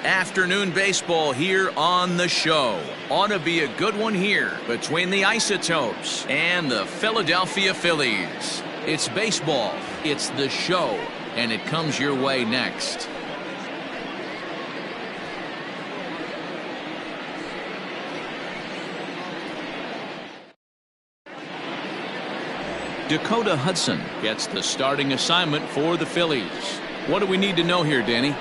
Afternoon baseball here on the show. Ought to be a good one here between the Isotopes and the Philadelphia Phillies. It's baseball, it's the show, and it comes your way next. Dakota Hudson gets the starting assignment for the Phillies. What do we need to know here, Danny?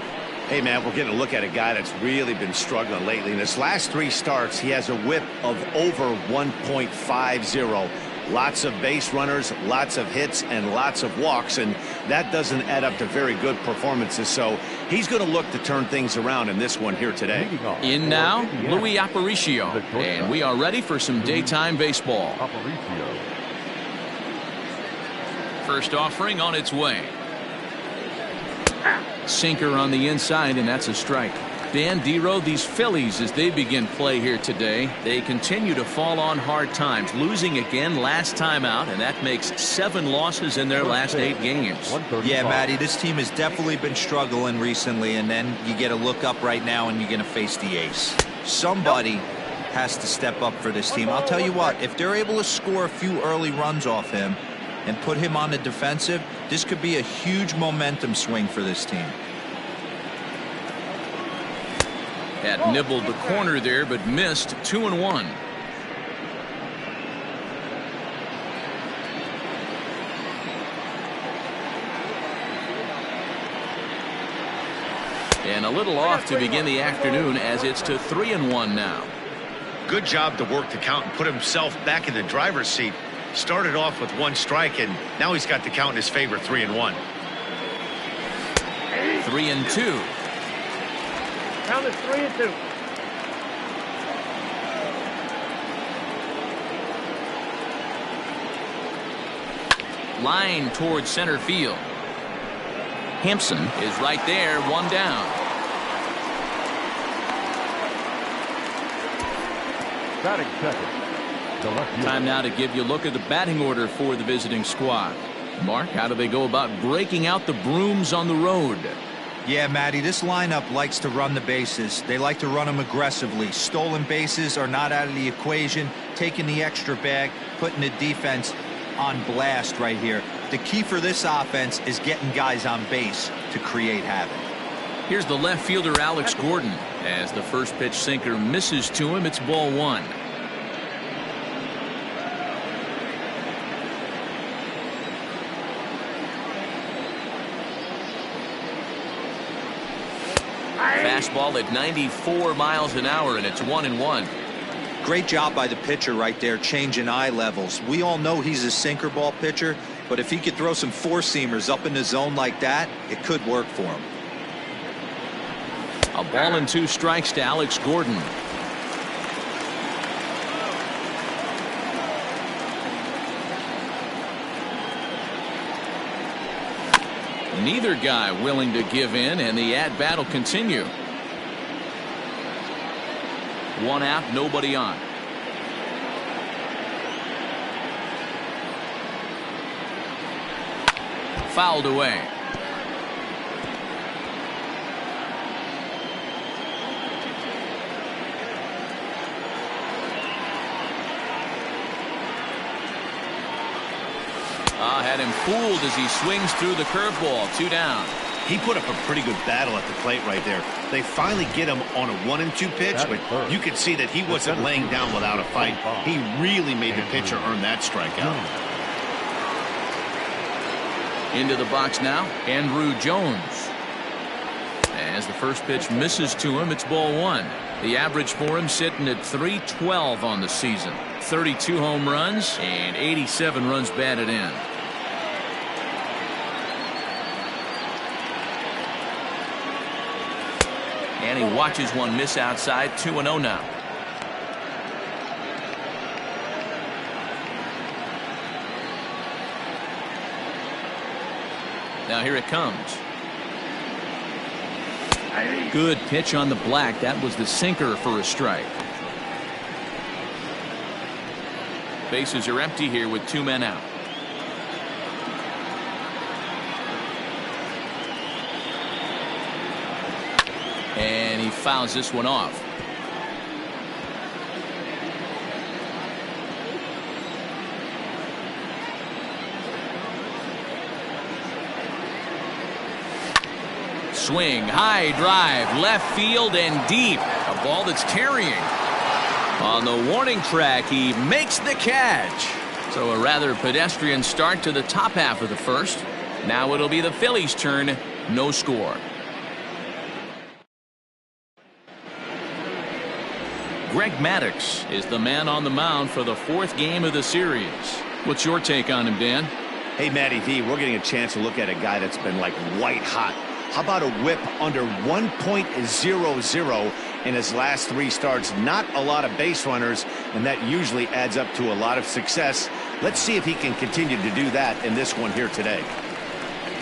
Hey, man, we're getting a look at a guy that's really been struggling lately. In his last 3 starts, he has a whip of over 1.50. Lots of base runners, lots of hits, and lots of walks, and that doesn't add up to very good performances. So he's going to look to turn things around in this one here today. In now, Louis Aparicio, and we are ready for some daytime baseball. First offering on its way. Sinker on the inside, and that's a strike. Dan Dero, these Phillies, as they begin play here today, they continue to fall on hard times, losing again last time out, and that makes 7 losses in their last 8 games. Yeah, Matty, this team has definitely been struggling recently, and then you get a look up right now and you're going to face the ace. Somebody has to step up for this team. I'll tell you what, if they're able to score a few early runs off him and put him on the defensive, this could be a huge momentum swing for this team. Had nibbled the corner there, but missed 2-1. And a little off to begin the afternoon, as it's to 3-1 now. Good job to work the count and put himself back in the driver's seat. Started off with 1 strike, and now he's got the count in his favor, 3-1. 3-2. Count is 3-2. Line towards center field. Hampson is right there, 1 down. Batting second. Time now to give you a look at the batting order for the visiting squad. Mark, how do they go about breaking out the brooms on the road? Yeah, Matty, this lineup likes to run the bases. They like to run them aggressively. Stolen bases are not out of the equation. Taking the extra bag, putting the defense on blast right here. The key for this offense is getting guys on base to create havoc. Here's the left fielder, Alex Gordon. As the first pitch sinker misses to him, it's ball 1. Fastball at 94 miles an hour, and it's 1-1. Great job by the pitcher right there, changing eye levels. We all know he's a sinker ball pitcher, but if he could throw some 4-seamers up in the zone like that, it could work for him. A ball and 2 strikes to Alex Gordon. Neither guy willing to give in, and the at-bat will continue. 1 out, nobody on. Fouled away. Had him fooled as he swings through the curveball. 2 down. He put up a pretty good battle at the plate right there. They finally get him on a 1-2 pitch, but you could see that he wasn't laying down without a fight. He really made the pitcher earn that strikeout. Into the box now, Andrew Jones. As the first pitch misses to him, it's ball 1. The average for him sitting at .312 on the season. 32 home runs and 87 runs batted in. And he watches one miss outside. 2-0 now. Now here it comes. Good pitch on the black. That was the sinker for a strike. Bases are empty here with 2 men out. And he fouls this one off. Swing, high drive, left field and deep. A ball that's carrying. On the warning track, he makes the catch. So a rather pedestrian start to the top half of the first. Now it'll be the Phillies' turn. No score. Greg Maddux is the man on the mound for the 4th game of the series. What's your take on him, Dan? Hey, Matty V, we're getting a chance to look at a guy that's been like white hot. How about a whip under 1.00 in his last 3 starts? Not a lot of base runners, and that usually adds up to a lot of success. Let's see if he can continue to do that in this one here today.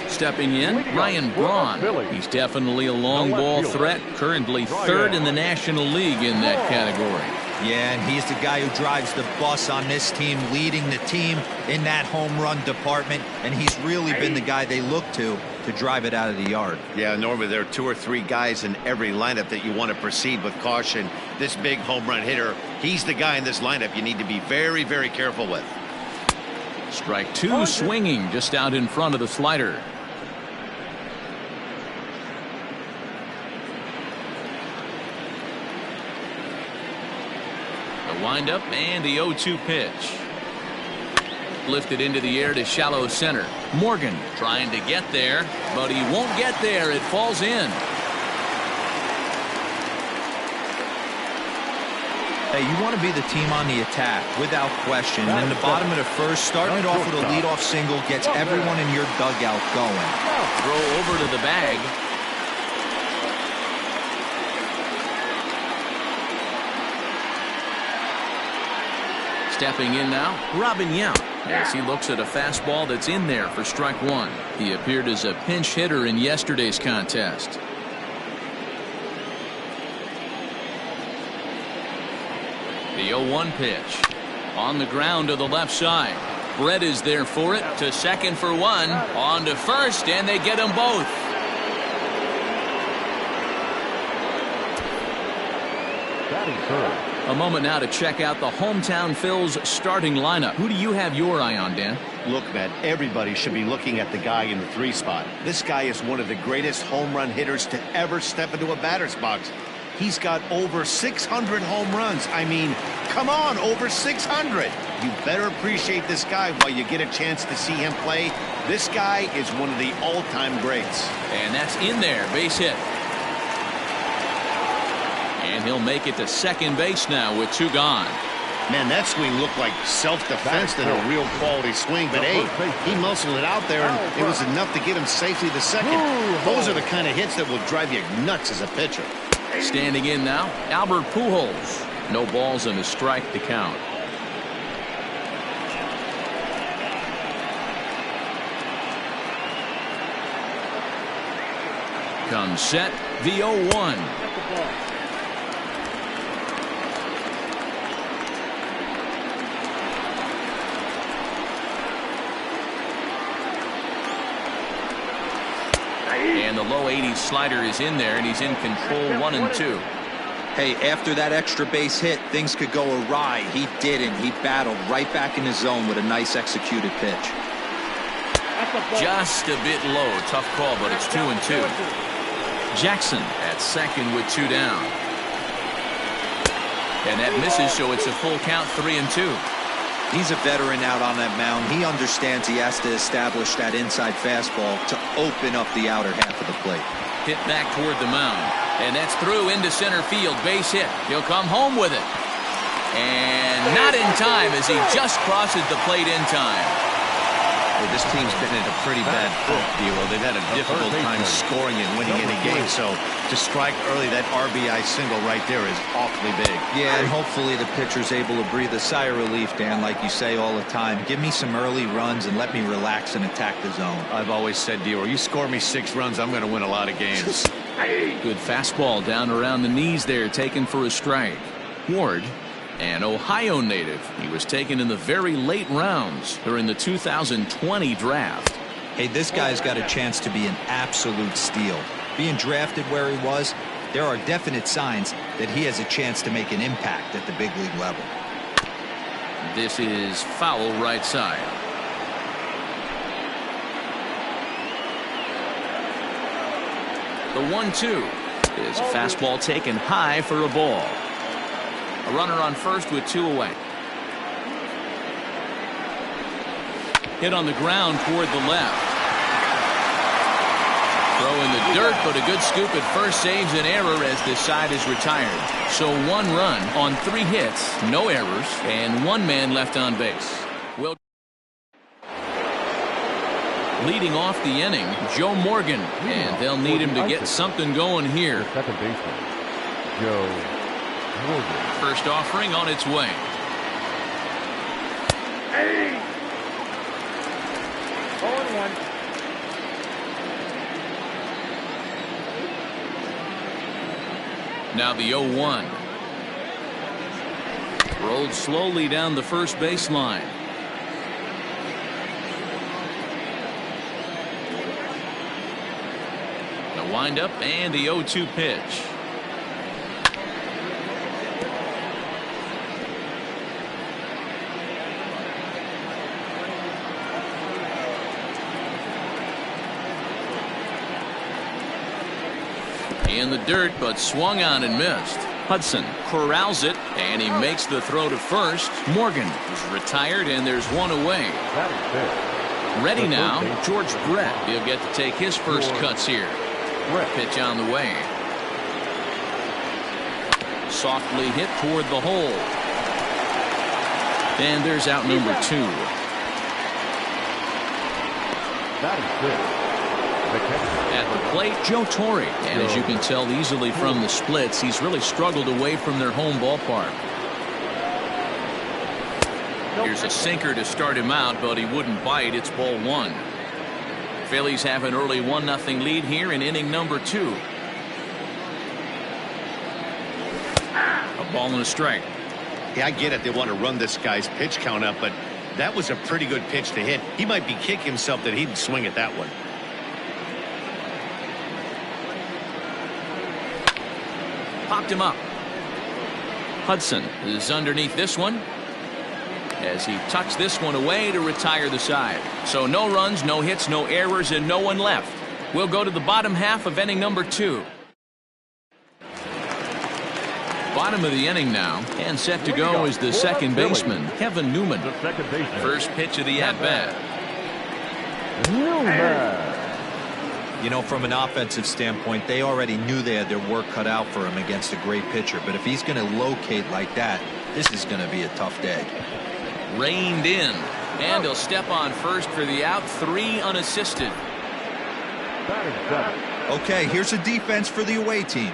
Stepping in, Ryan Braun. He's definitely a long ball threat, currently 3rd in the National League in that category. Yeah, and he's the guy who drives the bus on this team, leading the team in that home run department, and he's really been the guy they look to drive it out of the yard. Yeah, normally there are 2 or 3 guys in every lineup that you want to proceed with caution. This big home run hitter, he's the guy in this lineup you need to be very, very careful with. Strike 2 swinging just out in front of the slider. The windup and the 0-2 pitch. Lifted into the air to shallow center. Morgan trying to get there, but he won't get there. It falls in. Hey, you want to be the team on the attack, without question. And in the bottom of the first, starting it off with a leadoff single gets everyone in your dugout going. Throw over to the bag. Stepping in now, Robin Yount, as he looks at a fastball that's in there for strike 1. He appeared as a pinch hitter in yesterday's contest. The 0-1 pitch. On the ground to the left side. Brett is there for it, to second for 1, on to first, and they get them both. Batting third. A moment now to check out the hometown Phils starting lineup. Who do you have your eye on, Dan? Look, Matt, everybody should be looking at the guy in the 3 spot. This guy is one of the greatest home run hitters to ever step into a batter's box. He's got over 600 home runs. I mean, come on, over 600. You better appreciate this guy while you get a chance to see him play. This guy is one of the all-time greats. And that's in there, base hit. And he'll make it to second base now with 2 gone. Man, that swing looked like self-defense than a real quality swing. But hey, he muscled it out there, and it was enough to get him safely to second. Those are the kind of hits that will drive you nuts as a pitcher. Standing in now, Albert Pujols. No balls and a strike to count. Comes set, the 0-1. And the low 80s slider is in there, and he's in control 1-2. Hey, after that extra base hit, things could go awry. He didn't. He battled right back in his zone with a nice executed pitch. Just a bit low. Tough call, but it's 2-2. Jackson at second with 2 down. And that misses, so it's a full count, 3-2. He's a veteran out on that mound. He understands he has to establish that inside fastball to open up the outer half of the plate. Hit back toward the mound. And that's through into center field. Base hit. He'll come home with it. And not in time as he just crosses the plate in time. Well, this team's been in a pretty bad funk, D-Roll. They've had a difficult time scoring and winning any game. So to strike early, that RBI single right there is awfully big. Yeah, and hopefully the pitcher's able to breathe a sigh of relief, Dan, like you say all the time. Give me some early runs and let me relax and attack the zone. I've always said, D-Roll, you score me 6 runs, I'm going to win a lot of games. Good fastball down around the knees there, taken for a strike. Ward, an Ohio native. He was taken in the very late rounds during the 2020 draft. Hey, this guy's got a chance to be an absolute steal. Being drafted where he was, there are definite signs that he has a chance to make an impact at the big league level. This is foul right side. The 1-2 is a fastball taken high for a ball. A runner on first with 2 away. Hit on the ground toward the left. Throw in the dirt, but a good scoop at first saves an error as this side is retired. So 1 run on 3 hits, no errors, and 1 man left on base. Well, leading off the inning, Joe Morgan, and they'll need him to get something going here. Second baseman, Joe Morgan. First offering on its way. Hey! 0-1. Now the 0-1. Rolled slowly down the first baseline. The windup and the 0-2 pitch. In the dirt, but swung on and missed. Hudson corrals it, and he makes the throw to first. Morgan is retired, and there's 1 away. Ready now, George Brett. He'll get to take his first cuts here. Pitch on the way. Softly hit toward the hole. And there's out number 2. At the plate, Joe Torre. And as you can tell easily from the splits, he's really struggled away from their home ballpark. Here's a sinker to start him out, but he wouldn't bite. It's ball 1. Phillies have an early 1-0 lead here in inning number 2. A ball and a strike. Yeah, I get it. They want to run this guy's pitch count up, but that was a pretty good pitch to hit. He might be kicking himself that he didn't swing at that one. Popped him up. Hudson is underneath this one as he tucks this one away to retire the side. So no runs, no hits, no errors, and no one left. We'll go to the bottom half of inning number 2. Bottom of the inning now, and set to go is the second baseman, Kevin Newman. First pitch of the at-bat. You know, from an offensive standpoint, they already knew they had their work cut out for him against a great pitcher. But if he's going to locate like that, this is going to be a tough day. Reined in, and he'll step on first for the out. 3 unassisted. Okay, here's a defense for the away team.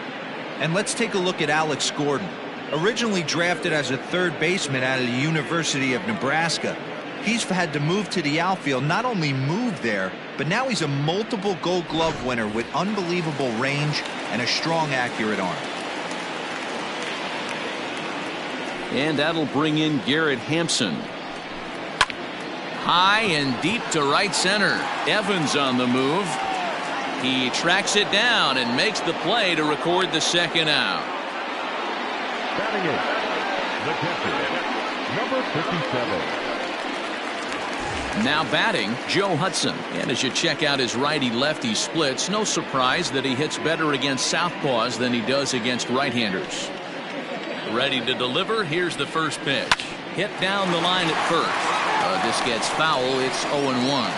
And let's take a look at Alex Gordon. Originally drafted as a third baseman out of the University of Nebraska, he's had to move to the outfield. Not only move there, but now he's a multiple Gold Glove winner with unbelievable range and a strong, accurate arm. And that'll bring in Garrett Hampson. High and deep to right center. Evans on the move. He tracks it down and makes the play to record the second out. Batting it, the catcher, number 57. Now batting, Joe Hudson. And as you check out his righty-lefty splits, no surprise that he hits better against southpaws than he does against right-handers. Ready to deliver. Here's the first pitch. Hit down the line at first. This gets foul. It's 0-1.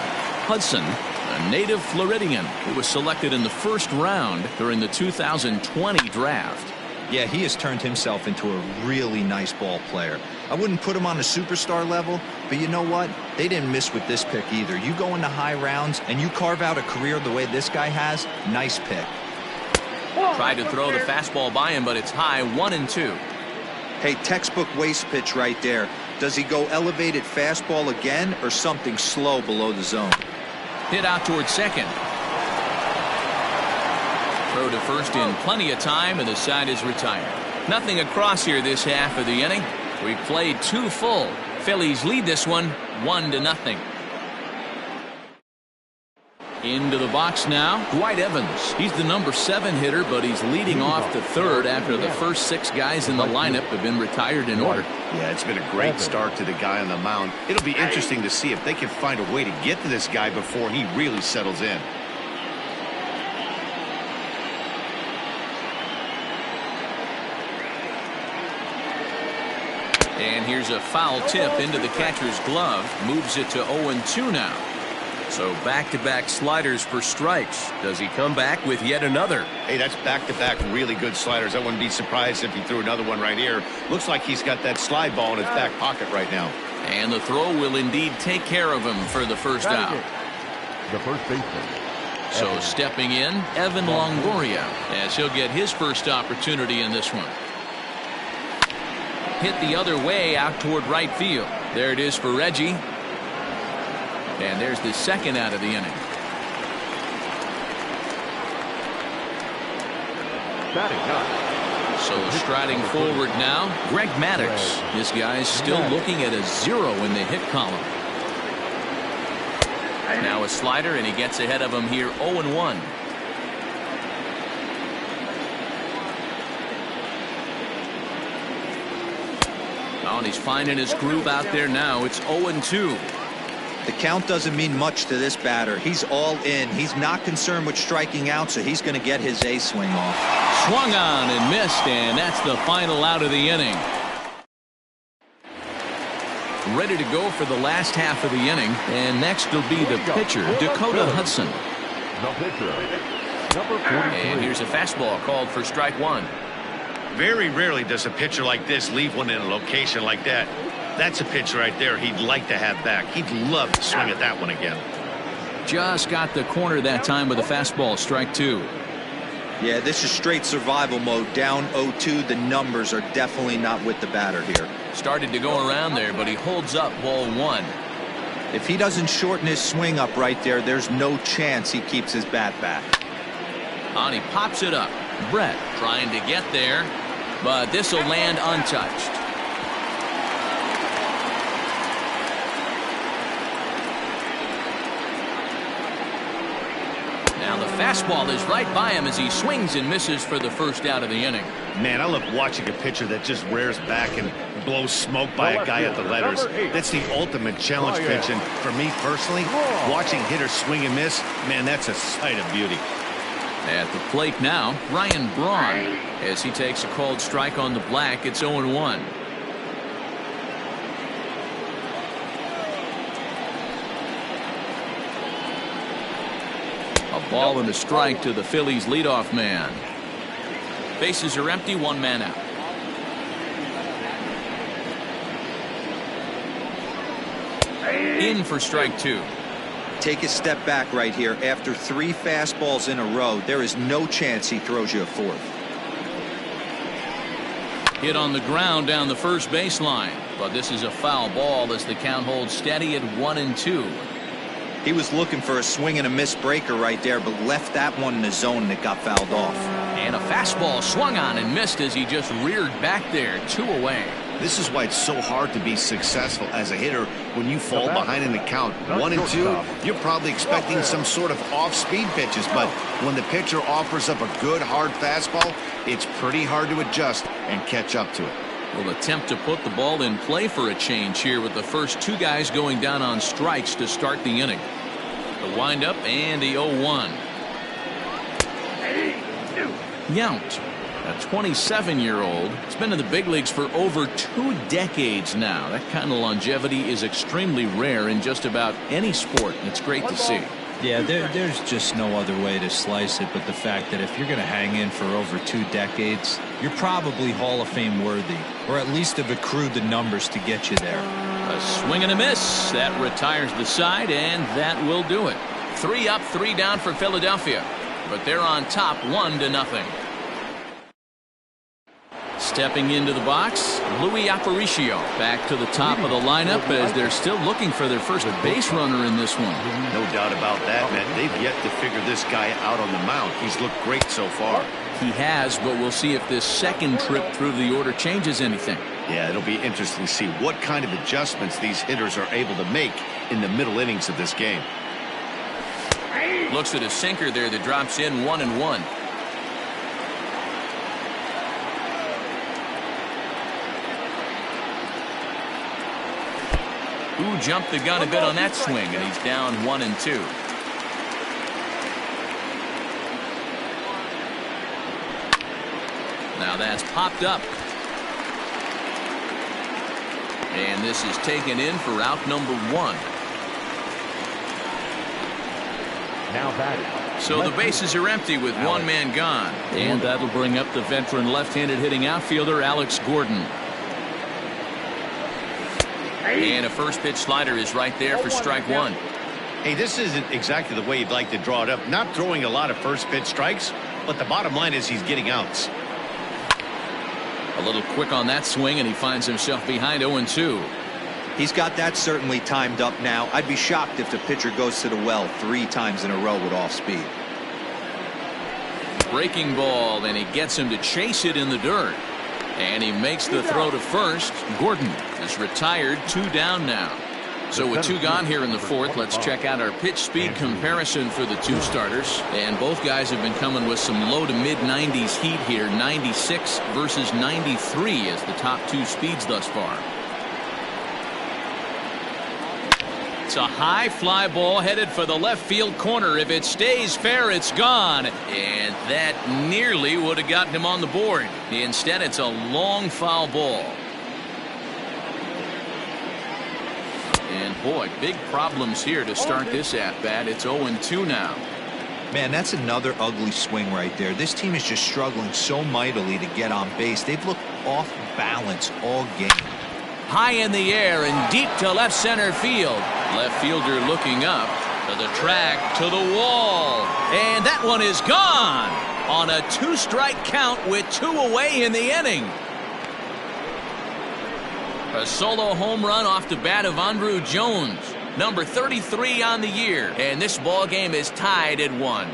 Hudson, a native Floridian who was selected in the first round during the 2020 draft. Yeah, he has turned himself into a really nice ball player. I wouldn't put him on a superstar level, but you know what? They didn't miss with this pick either. You go into high rounds and you carve out a career the way this guy has, nice pick. Tried to throw the fastball by him, but it's high, 1-2. Hey, textbook waste pitch right there. Does he go elevated fastball again or something slow below the zone? Hit out towards second. Throw to first in plenty of time, and the side is retired. Nothing across here this half of the inning. We played 2 full. Phillies lead this one 1-0. Into the box now, Dwight Evans. He's the number 7 hitter, but he's leading off the third after the first 6 guys in the lineup have been retired in order. Yeah, it's been a great start to the guy on the mound. It'll be interesting to see if they can find a way to get to this guy before he really settles in. And here's a foul tip into the catcher's glove. Moves it to 0-2 now. So back-to-back sliders for strikes. Does he come back with yet another? Hey, that's back-to-back really good sliders. I wouldn't be surprised if he threw another one right here. Looks like he's got that slide ball in his back pocket right now. And the throw will indeed take care of him for the first out. The first baseman. So stepping in, Evan Longoria, as he'll get his first opportunity in this one. Hit the other way out toward right field. There it is for Reggie. And there's the second out of the inning. So striding forward now, Greg Maddux. This guy's still looking at a 0 in the hit column. Now a slider, and he gets ahead of him here, 0-1. Oh, and he's finding his groove out there now. It's 0-2. The count doesn't mean much to this batter. He's all in. He's not concerned with striking out, so he's going to get his A swing off. Swung on and missed, and that's the final out of the inning. Ready to go for the last half of the inning, and next will be the pitcher, Dakota Hudson. The pitcher, number 43. And here's a fastball called for strike 1. Very rarely does a pitcher like this leave one in a location like that. That's a pitch right there he'd like to have back. He'd love to swing at that one again. Just got the corner that time with a fastball, strike 2. Yeah, this is straight survival mode. Down 0-2. The numbers are definitely not with the batter here. Started to go around there, but he holds up ball 1. If he doesn't shorten his swing up right there, there's no chance he keeps his bat back. And he pops it up. Brett trying to get there, but this will land untouched. Now the fastball is right by him as he swings and misses for the first out of the inning. Man, I love watching a pitcher that just rears back and blows smoke by a guy at the letters. That's the ultimate challenge pitch, and for me personally, watching hitters swing and miss, man, that's a sight of beauty. At the plate now, Ryan Braun, as he takes a called strike on the black. It's 0-1. A ball and a strike to the Phillies leadoff man. Bases are empty, 1 man out. In for strike 2. Take a step back right here. After 3 fastballs in a row, there is no chance he throws you a 4th. Hit on the ground down the first baseline, but this is a foul ball as the count holds steady at 1-2. He was looking for a swing and a miss breaker right there, but left that one in the zone and it got fouled off. And a fastball swung on and missed as he just reared back there, 2 away. This is why it's so hard to be successful as a hitter when you fall behind in the count. 1-2, you're probably expecting some sort of off-speed pitches, but when the pitcher offers up a good hard fastball, it's pretty hard to adjust and catch up to it. Will attempt to put the ball in play for a change here with the first 2 guys going down on strikes to start the inning. The windup and the 0-1. Yount, a 27-year-old, has been in the big leagues for over 2 decades now. That kind of longevity is extremely rare in just about any sport. It's great to see. Yeah, there's just no other way to slice it but the fact that if you're going to hang in for over 2 decades, you're probably Hall of Fame worthy, or at least have accrued the numbers to get you there. A swing and a miss. That retires the side, and that will do it. 3 up, 3 down for Philadelphia, but they're on top 1-0. Stepping into the box, Louis Aparicio back to the top of the lineup as they're still looking for their first base runner in this one. No doubt about that, man. They've yet to figure this guy out on the mound. He's looked great so far. He has, but we'll see if this second trip through the order changes anything. Yeah, it'll be interesting to see what kind of adjustments these hitters are able to make in the middle innings of this game. Looks at a sinker there that drops in 1-1. Who jumped the gun a bit on that swing, and he's down 1-2. Now that's popped up. And this is taken in for out number 1. Now batting. So the bases are empty with one man gone. And that'll bring up the veteran left-handed hitting outfielder Alex Gordon. And a first pitch slider is right there for strike 1. Hey, this isn't exactly the way you'd like to draw it up. Not throwing a lot of first pitch strikes, but the bottom line is he's getting outs. A little quick on that swing, and he finds himself behind 0-2. He's got that certainly timed up now. I'd be shocked if the pitcher goes to the well 3 times in a row with off speed. Breaking ball, and he gets him to chase it in the dirt. And he makes the throw to first. Gordon is retired, 2 down now. So with 2 gone here in the 4th, let's check out our pitch speed comparison for the 2 starters. And both guys have been coming with some low to mid 90s heat here. 96 versus 93 as the top 2 speeds thus far. It's a high fly ball headed for the left field corner. If it stays fair, it's gone. And that nearly would have gotten him on the board. Instead, it's a long foul ball. And boy, big problems here to start this at-bat. It's 0-2 now. Man, that's another ugly swing right there. This team is just struggling so mightily to get on base. They've looked off balance all game. High in the air and deep to left center field. Left fielder looking up to the track, to the wall. And that one is gone on a 2-strike count with 2 away in the inning. A solo home run off the bat of Andrew Jones, number 33 on the year, and this ball game is tied at 1.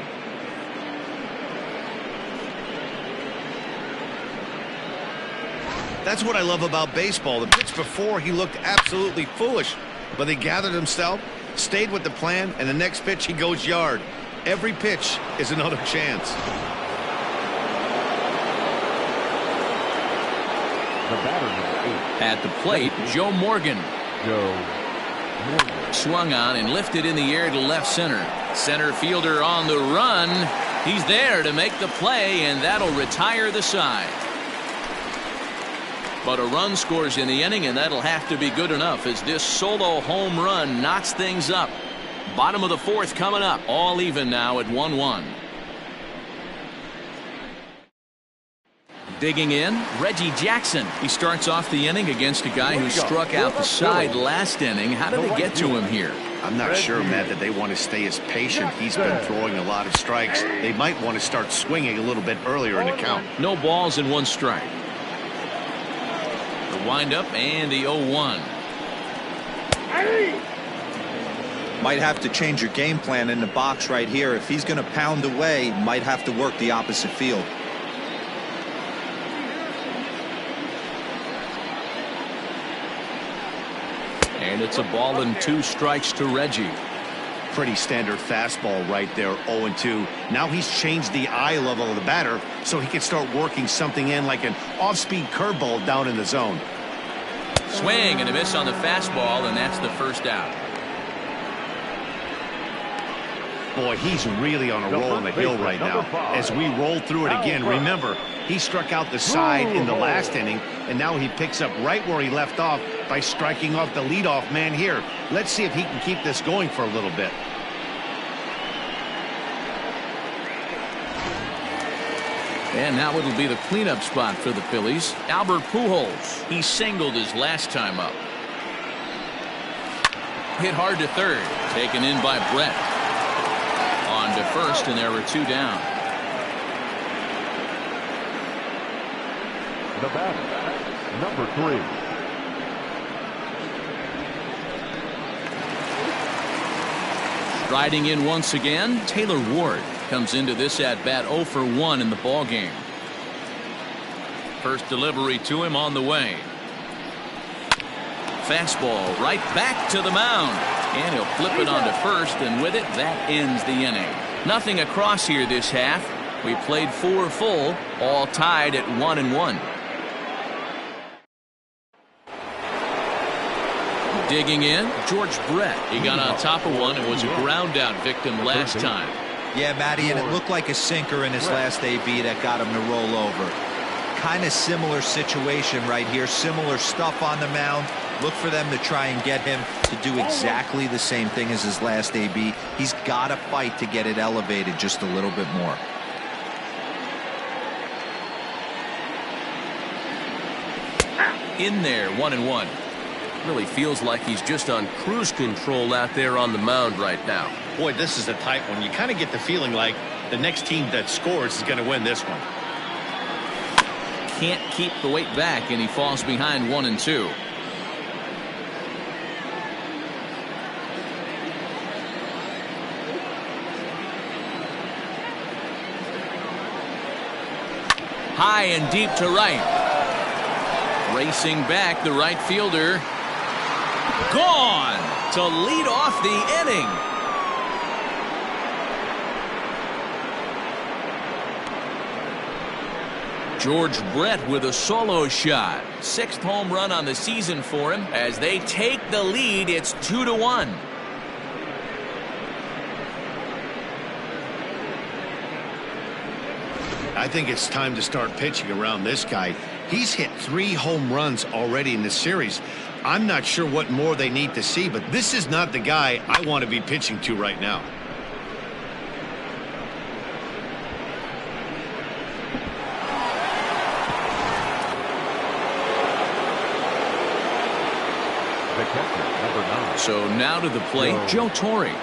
That's what I love about baseball. The pitch before, he looked absolutely foolish, but he gathered himself, stayed with the plan, and the next pitch he goes yard. Every pitch is another chance. The batter number 8. At the plate, Joe Morgan. Swung on and lifted in the air to left center. Center fielder on the run. He's there to make the play, and that'll retire the side. But a run scores in the inning, and that'll have to be good enough as this solo home run knocks things up. Bottom of the 4th coming up. All even now at 1-1. Digging in, Reggie Jackson. He starts off the inning against a guy who struck out the side last inning. How did they get to him here? I'm not sure, Matt, that they want to stay as patient. He's been throwing a lot of strikes. They might want to start swinging a little bit earlier in the count. No balls and 1 strike. The windup and the 0-1. Might have to change your game plan in the box right here. If he's going to pound away, might have to work the opposite field. And it's a ball and 2 strikes to Reggie. Pretty standard fastball right there, 0-2. Now he's changed the eye level of the batter so he can start working something in like an off-speed curveball down in the zone. Swing and a miss on the fastball, and that's the first out. Boy, he's really on a roll on the hill right now. As we roll through it again, remember, he struck out the side in the last inning, and now he picks up right where he left off by striking off the leadoff man here. Let's see if he can keep this going for a little bit. And now it'll be the cleanup spot for the Phillies. Albert Pujols. He singled his last time up. Hit hard to third. Taken in by Brett. On to first, and there were 2 down. The batter, number 3. Riding in once again, Taylor Ward comes into this at-bat 0 for 1 in the ballgame. First delivery to him on the way. Fastball right back to the mound. And he'll flip it onto first, and with it, that ends the inning. Nothing across here this half. We played 4 full, all tied at 1-1. Digging in, George Brett. He got on top of one and was a ground out victim last time. Yeah, Matty, and it looked like a sinker in his last AB that got him to roll over. Kind of similar situation right here. Similar stuff on the mound. Look for them to try and get him to do exactly the same thing as his last AB. He's got to fight to get it elevated just a little bit more. In there, 1-1. Really feels like he's just on cruise control out there on the mound right now. Boy, this is a tight one. You kind of get the feeling like the next team that scores is going to win this one. Can't keep the weight back, and he falls behind 1-2. High and deep to right. Racing back, the right fielder. Gone to lead off the inning. George Brett with a solo shot. 6th home run on the season for him. As they take the lead, it's 2-1. I think it's time to start pitching around this guy. He's hit 3 home runs already in this series. I'm not sure what more they need to see, but this is not the guy I want to be pitching to right now. The catcher, number 9. So now to the plate, Joe Torre.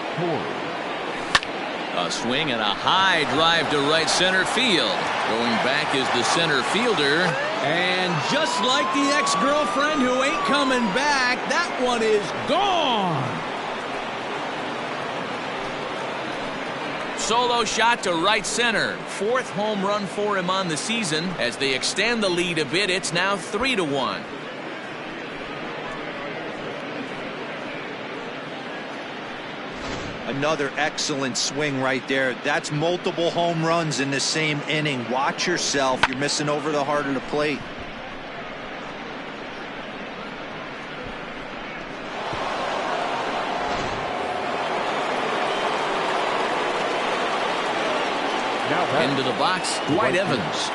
A swing and a high drive to right center field. Going back is the center fielder. And just like the ex-girlfriend who ain't coming back, that one is gone. Solo shot to right center. 4th home run for him on the season. As they extend the lead a bit, it's now 3-1. Another excellent swing right there. That's multiple home runs in the same inning. Watch yourself. You're missing over the heart of the plate. Into the box, Dwight Evans.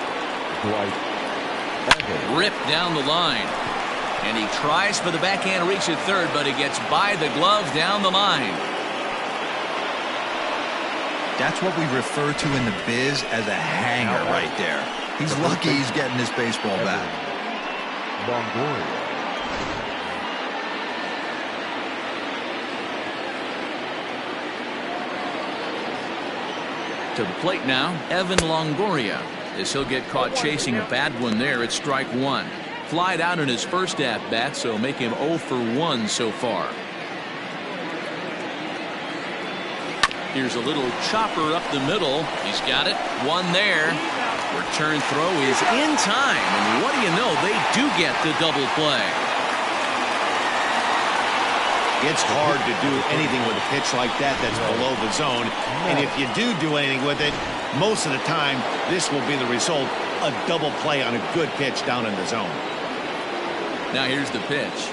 Ripped down the line. And he tries for the backhand reach at third, but he gets by the glove down the line. That's what we refer to in the biz as a hanger right there. He's lucky he's getting his baseball back. To the plate now, Evan Longoria, as he'll get caught chasing a bad one there at strike 1. Flied out in his first at-bat, so make him 0 for 1 so far. Here's a little chopper up the middle. He's got it. One there. Return throw is in time. And what do you know? They do get the double play. It's hard to do anything with a pitch like that that's below the zone. And if you do anything with it, most of the time, this will be the result. A double play on a good pitch down in the zone. Now here's the pitch.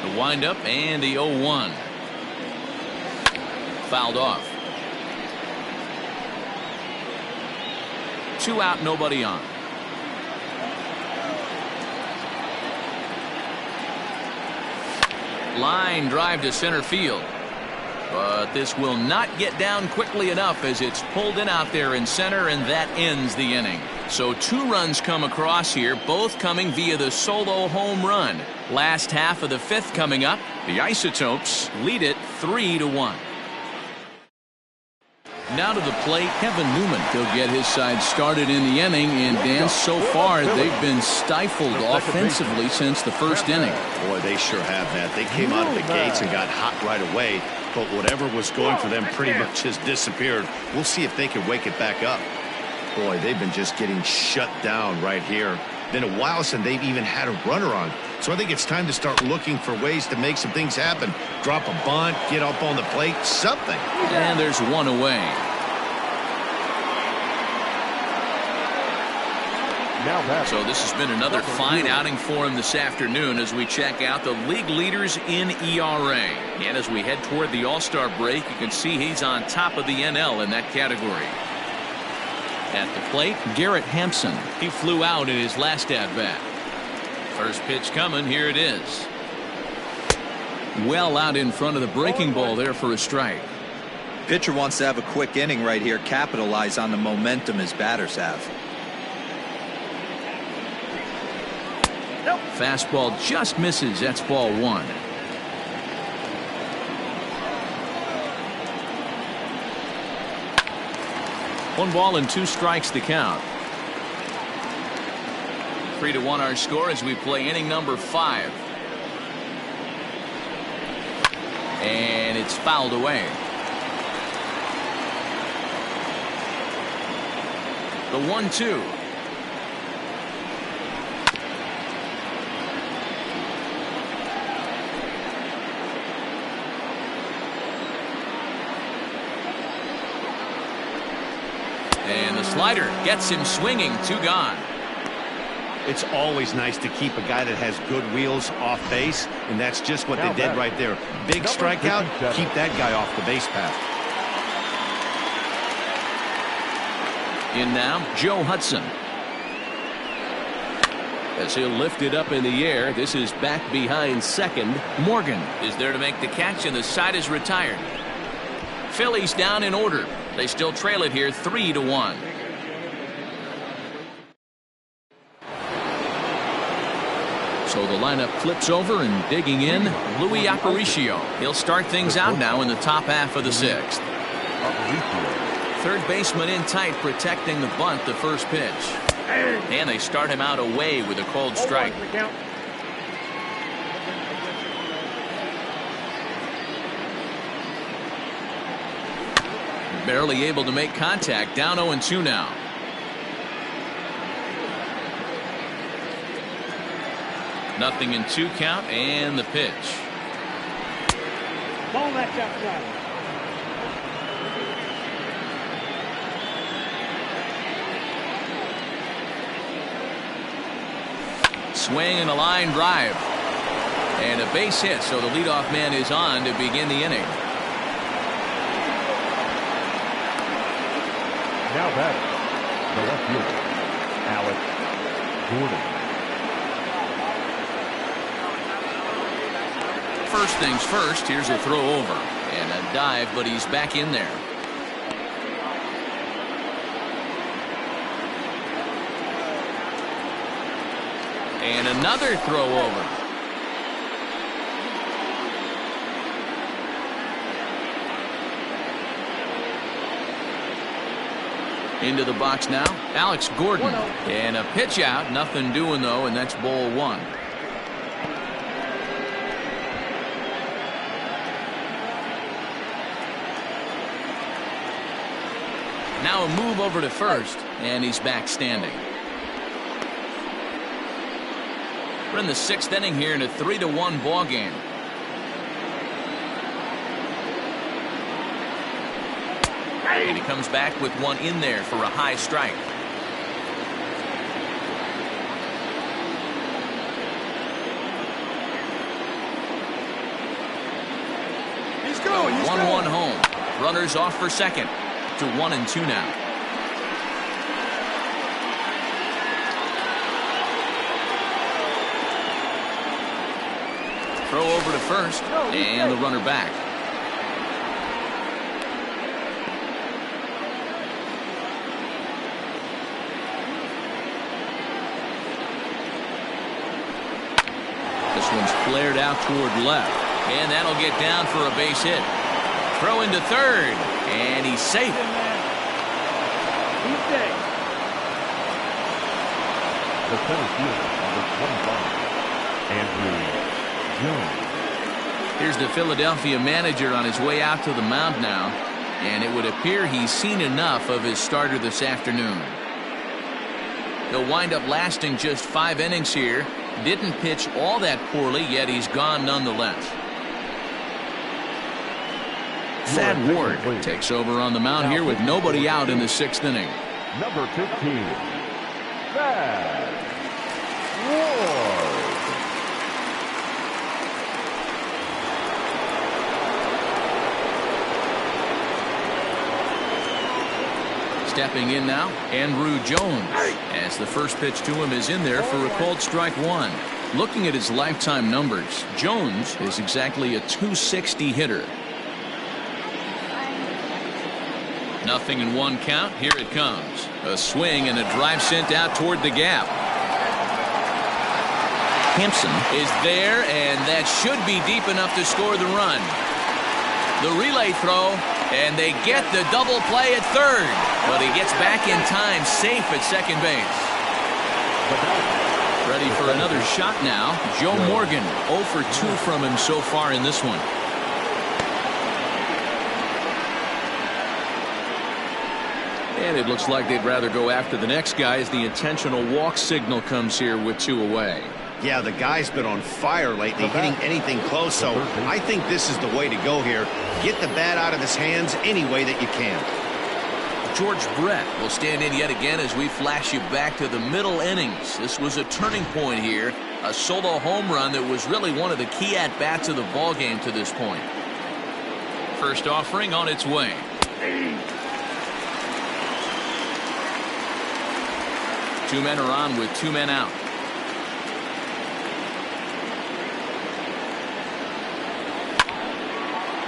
The windup and the 0-1. Fouled off. 2 out, nobody on. Line drive to center field. But this will not get down quickly enough as it's pulled in out there in center, and that ends the inning. So 2 runs come across here, both coming via the solo home run. Last half of the 5th coming up. The Isotopes lead it 3-1. Now to the plate, Kevin Newman. He'll get his side started in the inning, and Dan, so far they've been stifled offensively since the first inning. Boy, they sure have that. They came out of the gates and got hot right away, but whatever was going for them pretty much has disappeared. We'll see if they can wake it back up. Boy, they've been just getting shut down right here. Been a while since they've even had a runner on. So I think it's time to start looking for ways to make some things happen. Drop a bunt, get up on the plate, something. And there's one away. So this has been another fine outing for him this afternoon as we check out the league leaders in ERA. And as we head toward the All-Star break, you can see he's on top of the NL in that category. At the plate, Garrett Hampson. He flew out in his last at-bat. First pitch coming. Here it is. Well out in front of the breaking ball there for a strike. Pitcher wants to have a quick inning right here, capitalize on the momentum his batters have. Fastball just misses. That's ball one. One ball and two strikes to count. 3-1 our score as we play inning number 5. And it's fouled away. The 1-2. And the slider gets him swinging. 2 gone. It's always nice to keep a guy that has good wheels off base, and that's just what they did right there. Big strikeout, keep that guy off the base path. In now, Joe Hudson. As he'll lift it up in the air, this is back behind second. Morgan is there to make the catch, and the side is retired. Phillies down in order. They still trail it here 3-1. So the lineup flips over, and digging in, Luis Aparicio. He'll start things out now in the top half of the 6th. Third baseman in tight, protecting the bunt, the first pitch. And they start him out away with a cold strike. Barely able to make contact. Down 0-2 now. Nothing in 2 count, and the pitch. Ball that's outside. Swing and a line drive. And a base hit, so the leadoff man is on to begin the inning. Now batting, the left fielder, Alex Gordon. First things first, here's a throw over. And a dive, but he's back in there. And another throw over. Into the box now, Alex Gordon. And a pitch out, nothing doing though, and that's ball 1. Now a move over to first, and he's back standing. We're in the 6th inning here in a 3-1 ball game. And he comes back with one in there for a high strike. He's going. 1-1 home. Runners off for second. To 1-2 now. Throw over to first, and the runner back. This one's flared out toward left, and that'll get down for a base hit. Throw into third, and he's safe. He's safe. The center fielder, number 25, Andrew Jones. Here's the Philadelphia manager on his way out to the mound now, and it would appear he's seen enough of his starter this afternoon. He'll wind up lasting just 5 innings here. Didn't pitch all that poorly, yet he's gone nonetheless. Thad Ward takes over on the mound here with nobody out in the 6th inning. Number 15, Thad Ward. Stepping in now, Andrew Jones, as the first pitch to him is in there for a called strike 1. Looking at his lifetime numbers, Jones is exactly a .260 hitter. Nothing in 1 count. Here it comes. A swing and a drive sent out toward the gap. Hampson is there, and that should be deep enough to score the run. The relay throw, and they get the double play at third. But he gets back in time, safe at second base. Ready for another shot now. Joe Morgan, 0 for 2 from him so far in this one. And it looks like they'd rather go after the next guy as the intentional walk signal comes here with 2 away. Yeah, the guy's been on fire lately, hitting anything close, so I think this is the way to go here. Get the bat out of his hands any way that you can. George Brett will stand in yet again as we flash you back to the middle innings. This was a turning point here, a solo home run that was really one of the key at-bats of the ballgame to this point. First offering on its way. 2 men are on with 2 men out.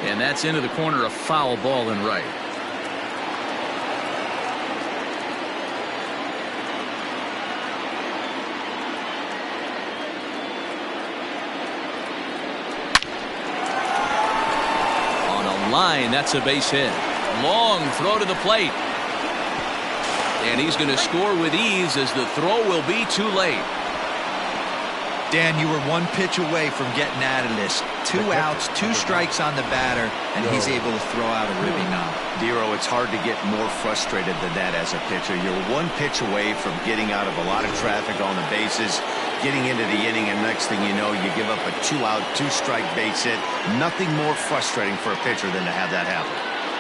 And that's into the corner, a foul ball in right. On a line, that's a base hit. Long throw to the plate. And he's going to score with ease as the throw will be too late. Dan, you were 1 pitch away from getting out of this. 2 outs, 2 strikes on the batter, and he's able to throw out a ribby knob. Dero, it's hard to get more frustrated than that as a pitcher. You're 1 pitch away from getting out of a lot of traffic on the bases, getting into the inning, and next thing you know, you give up a 2-out, 2-strike base hit. Nothing more frustrating for a pitcher than to have that happen.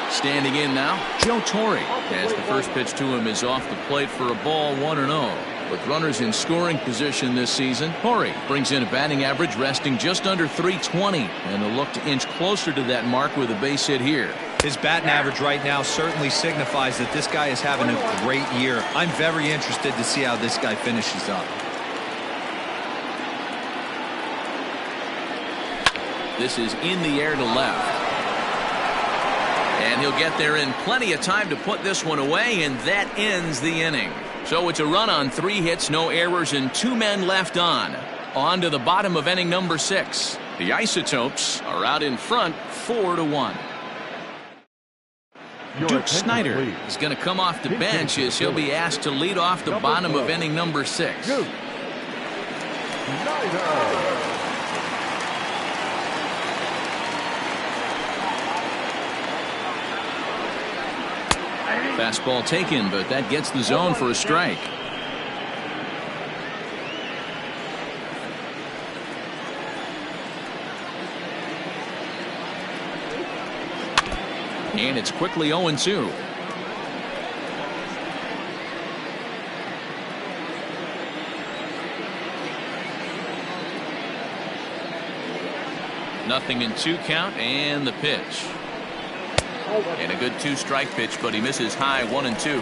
Standing in now, Joe Torre, as the first pitch to him is off the plate for a ball, 1-0. With runners in scoring position this season, Torre brings in a batting average resting just under .320, and they'll look to inch closer to that mark with a base hit here. His batting average right now certainly signifies that this guy is having a great year. I'm very interested to see how this guy finishes up. This is in the air to left. And he'll get there in plenty of time to put this one away, and that ends the inning. So it's a run on 3 hits, no errors, and 2 men left on. On to the bottom of inning number 6. The Isotopes are out in front, 4-1. Duke Snyder is going to come off the bench as he'll be asked to lead off the bottom of inning number 6. Duke Snyder. Fastball taken, but that gets the zone for a strike. And it's quickly 0-2. Nothing in 2 count, and the pitch. And a good 2-strike pitch, but he misses high, 1-2.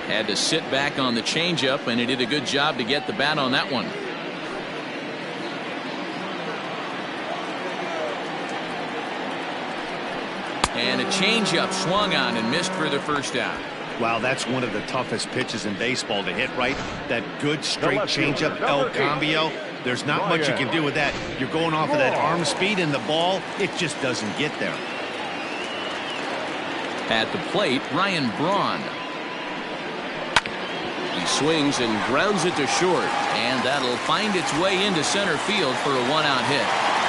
Had to sit back on the changeup, and he did a good job to get the bat on that one. And a changeup swung on and missed for the first out. Wow, that's one of the toughest pitches in baseball to hit, right? That good straight changeup, El Cambio. There's not much you can do with that. You're going off of that arm speed, and the ball, it just doesn't get there. At the plate, Ryan Braun. He swings and grounds it to short, and that'll find its way into center field for a 1-out hit.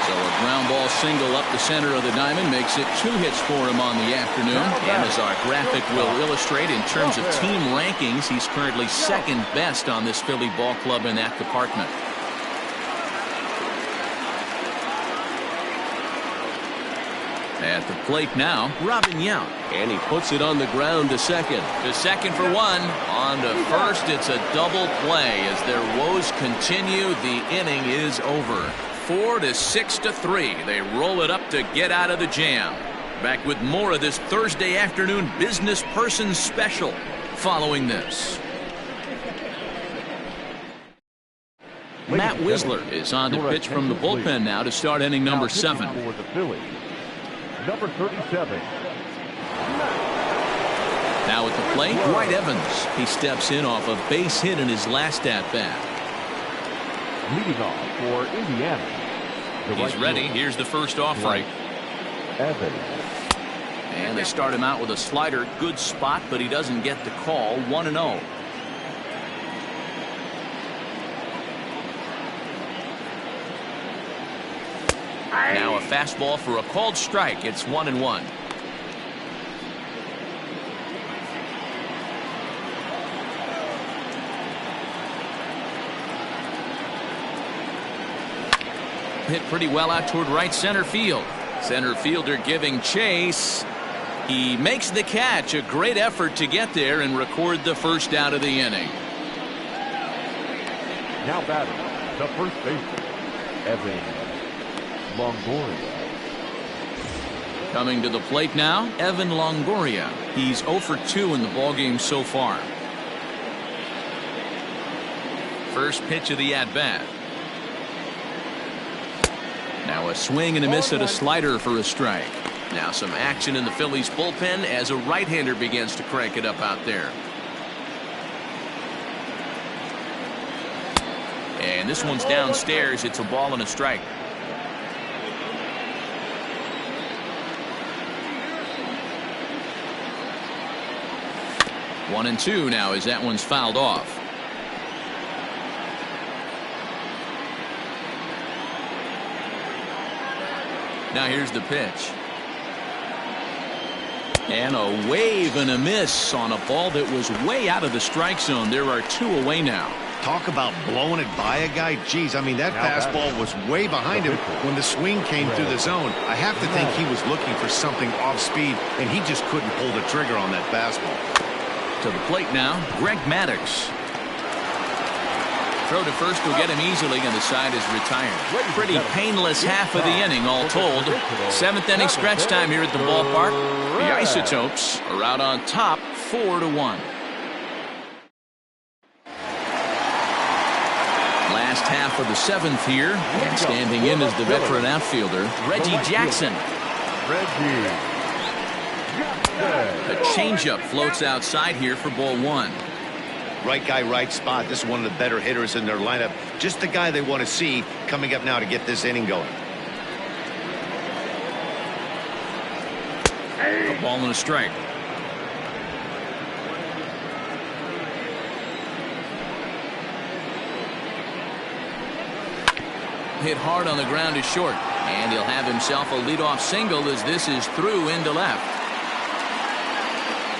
So a ground ball single up the center of the diamond makes it 2 hits for him on the afternoon. And as our graphic will illustrate, in terms of team rankings, he's currently second best on this Philly ball club in that department. At the plate now, Robin Yount. And he puts it on the ground to second. To second for 1. On to first, it's a double play. As their woes continue, the inning is over. 4 to 6 to 3. They roll it up to get out of the jam. Back with more of this Thursday afternoon business person special following this. Matt Wisler is on to pitch from the bullpen now to start inning number 7. For the Phillies, number 37. Now at the plate, Dwight Evans. He steps in off a base hit in his last at-bat. Leading off for Indiana. He's ready. Here's the first offering. Evans. And they start him out with a slider. Good spot, but he doesn't get the call. 1-0. Now a fastball for a called strike. It's 1-1. Hit pretty well out toward right center field. Center fielder giving chase. He makes the catch. A great effort to get there and record the first out of the inning. Now batting, the first baseman, Evan Longoria. Coming to the plate now, Evan Longoria. He's 0 for 2 in the ballgame so far. First pitch of the at-bat. Now a swing and a miss at a slider for a strike. Now some action in the Phillies bullpen as a right-hander begins to crank it up out there. And this one's downstairs. It's a ball and a strike. One and two now as that one's fouled off. Now here's the pitch. And a wave and a miss on a ball that was way out of the strike zone. There are 2 away now. Talk about blowing it by a guy. Geez, I mean, that fastball was way behind him when the swing came through the zone. I have to think he was looking for something off speed, and he just couldn't pull the trigger on that fastball. To the plate now, Greg Maddux. Throw to first will get him easily, and the side is retired. Pretty painless half of the inning, all told. 7th inning stretch time here at the ballpark. The Isotopes are out on top, 4-1. Last half of the 7th here, and standing in is the veteran outfielder, Reggie Jackson. A changeup floats outside here for ball 1. Right guy, right spot. This is one of the better hitters in their lineup. Just the guy they want to see coming up now to get this inning going. A ball and a strike. Hit hard on the ground is short, and he'll have himself a leadoff single as this is through into left.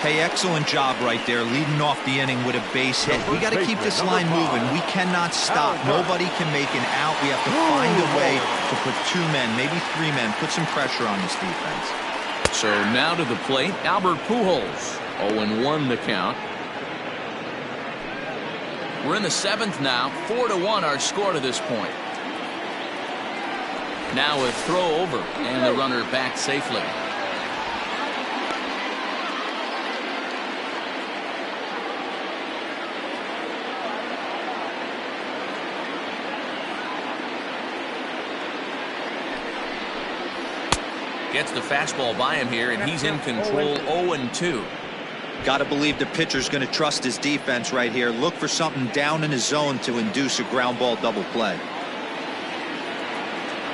Hey, excellent job right there, leading off the inning with a base hit. We got to keep this line moving. We cannot stop. Nobody can make an out. We have to find a way to put 2 men, maybe 3 men, put some pressure on this defense. So now to the plate, Albert Pujols. 0-1 the count. We're in the 7th now. 4-1 our score to this point. Now a throw over, and the runner back safely. Gets the fastball by him here, and he's in control. 0-2. Got to believe the pitcher's going to trust his defense right here. Look for something down in his zone to induce a ground ball double play.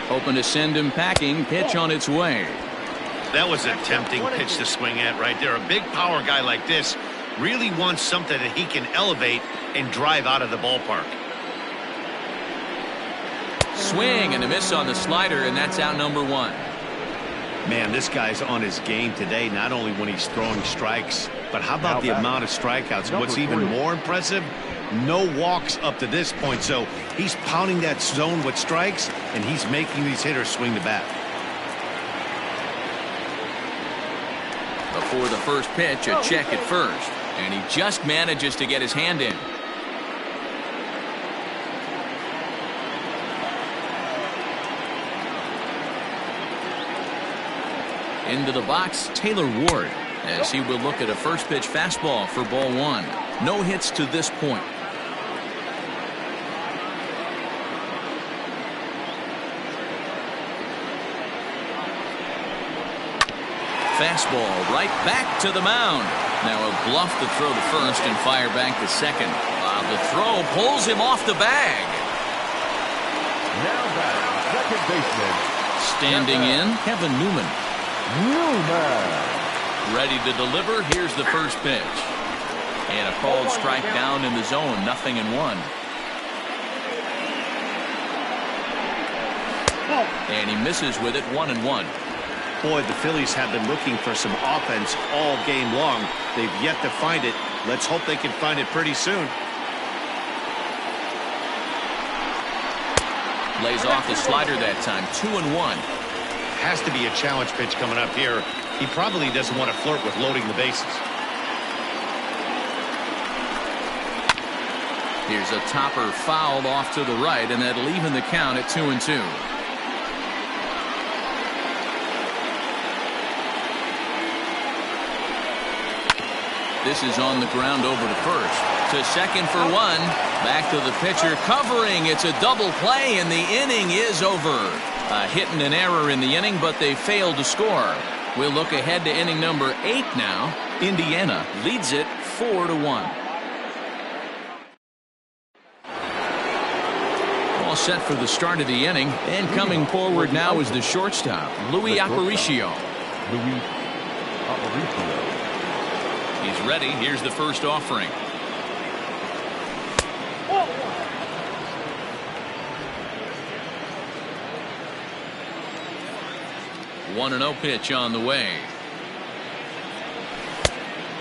Hoping to send him packing. Pitch on its way. That was a tempting pitch to swing at right there. A big power guy like this really wants something that he can elevate and drive out of the ballpark. swing and a miss on the slider, and that's out number one. Man, this guy's on his game today, not only when he's throwing strikes, but how about the amount of strikeouts? What's even more impressive, no walks up to this point. So he's pounding that zone with strikes, and he's making these hitters swing the bat. Before the first pitch, a check at first, and he just manages to get his hand in. Into the box, Taylor Ward, as he will look at a first pitch fastball for ball one. No hits to this point. Fastball right back to the mound. Now a bluff to throw to first and fire back to second. The throw pulls him off the bag. Now back, second baseman. Standing in, Kevin Newman. Ready to deliver. Here's the first pitch. And a called strike down in the zone. 0-1. And he misses with it. 1-1. Boy, the Phillies have been looking for some offense all game long. They've yet to find it. Let's hope they can find it pretty soon. Lays off the slider that time. 2-1. Has to be a challenge pitch coming up here. He probably doesn't want to flirt with loading the bases. Here's a topper fouled off to the right, and that'll even the count at 2-2. This is on the ground over to first. To second for one. Back to the pitcher covering. It's a double play, and the inning is over. A hit and an error in the inning, but they failed to score. We'll look ahead to inning number 8 now. Indiana leads it 4-1. All set for the start of the inning, and coming forward now is the shortstop, Louis Aparicio. He's ready. Here's the first offering. 1-0 pitch on the way.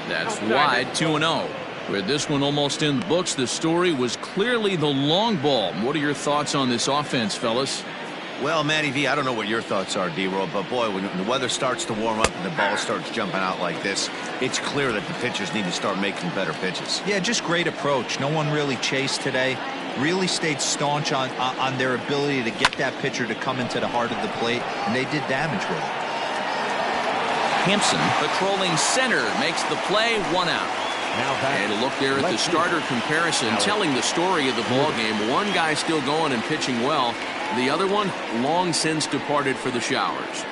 That's wide. 2-0. With this one almost in the books, the story was clearly the long ball. What are your thoughts on this offense, fellas? Well, Matty V, I don't know what your thoughts are, D-Roll, but boy, when the weather starts to warm up and the ball starts jumping out like this, it's clear that the pitchers need to start making better pitches. Yeah, just great approach. No one really chased today. Really stayed staunch on their ability to get that pitcher to come into the heart of the plate, and they did damage with it. Hampson patrolling center makes the play. 1 out. And a look there at the starter comparison, telling the story of the ball game. One guy still going and pitching well. The other one long since departed for the showers.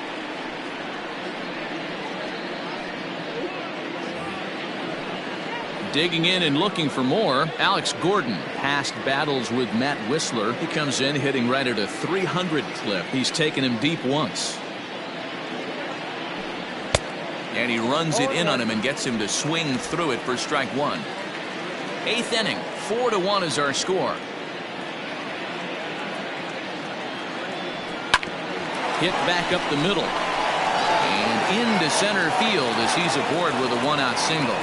Digging in and looking for more, Alex Gordon. Past battles with Matt Whistler. He comes in hitting right at a 300 clip. He's taken him deep once. And he runs it in on him and gets him to swing through it for strike one. 8th inning. 4-1 is our score. Hit back up the middle. And into center field as he's aboard with a 1-out single.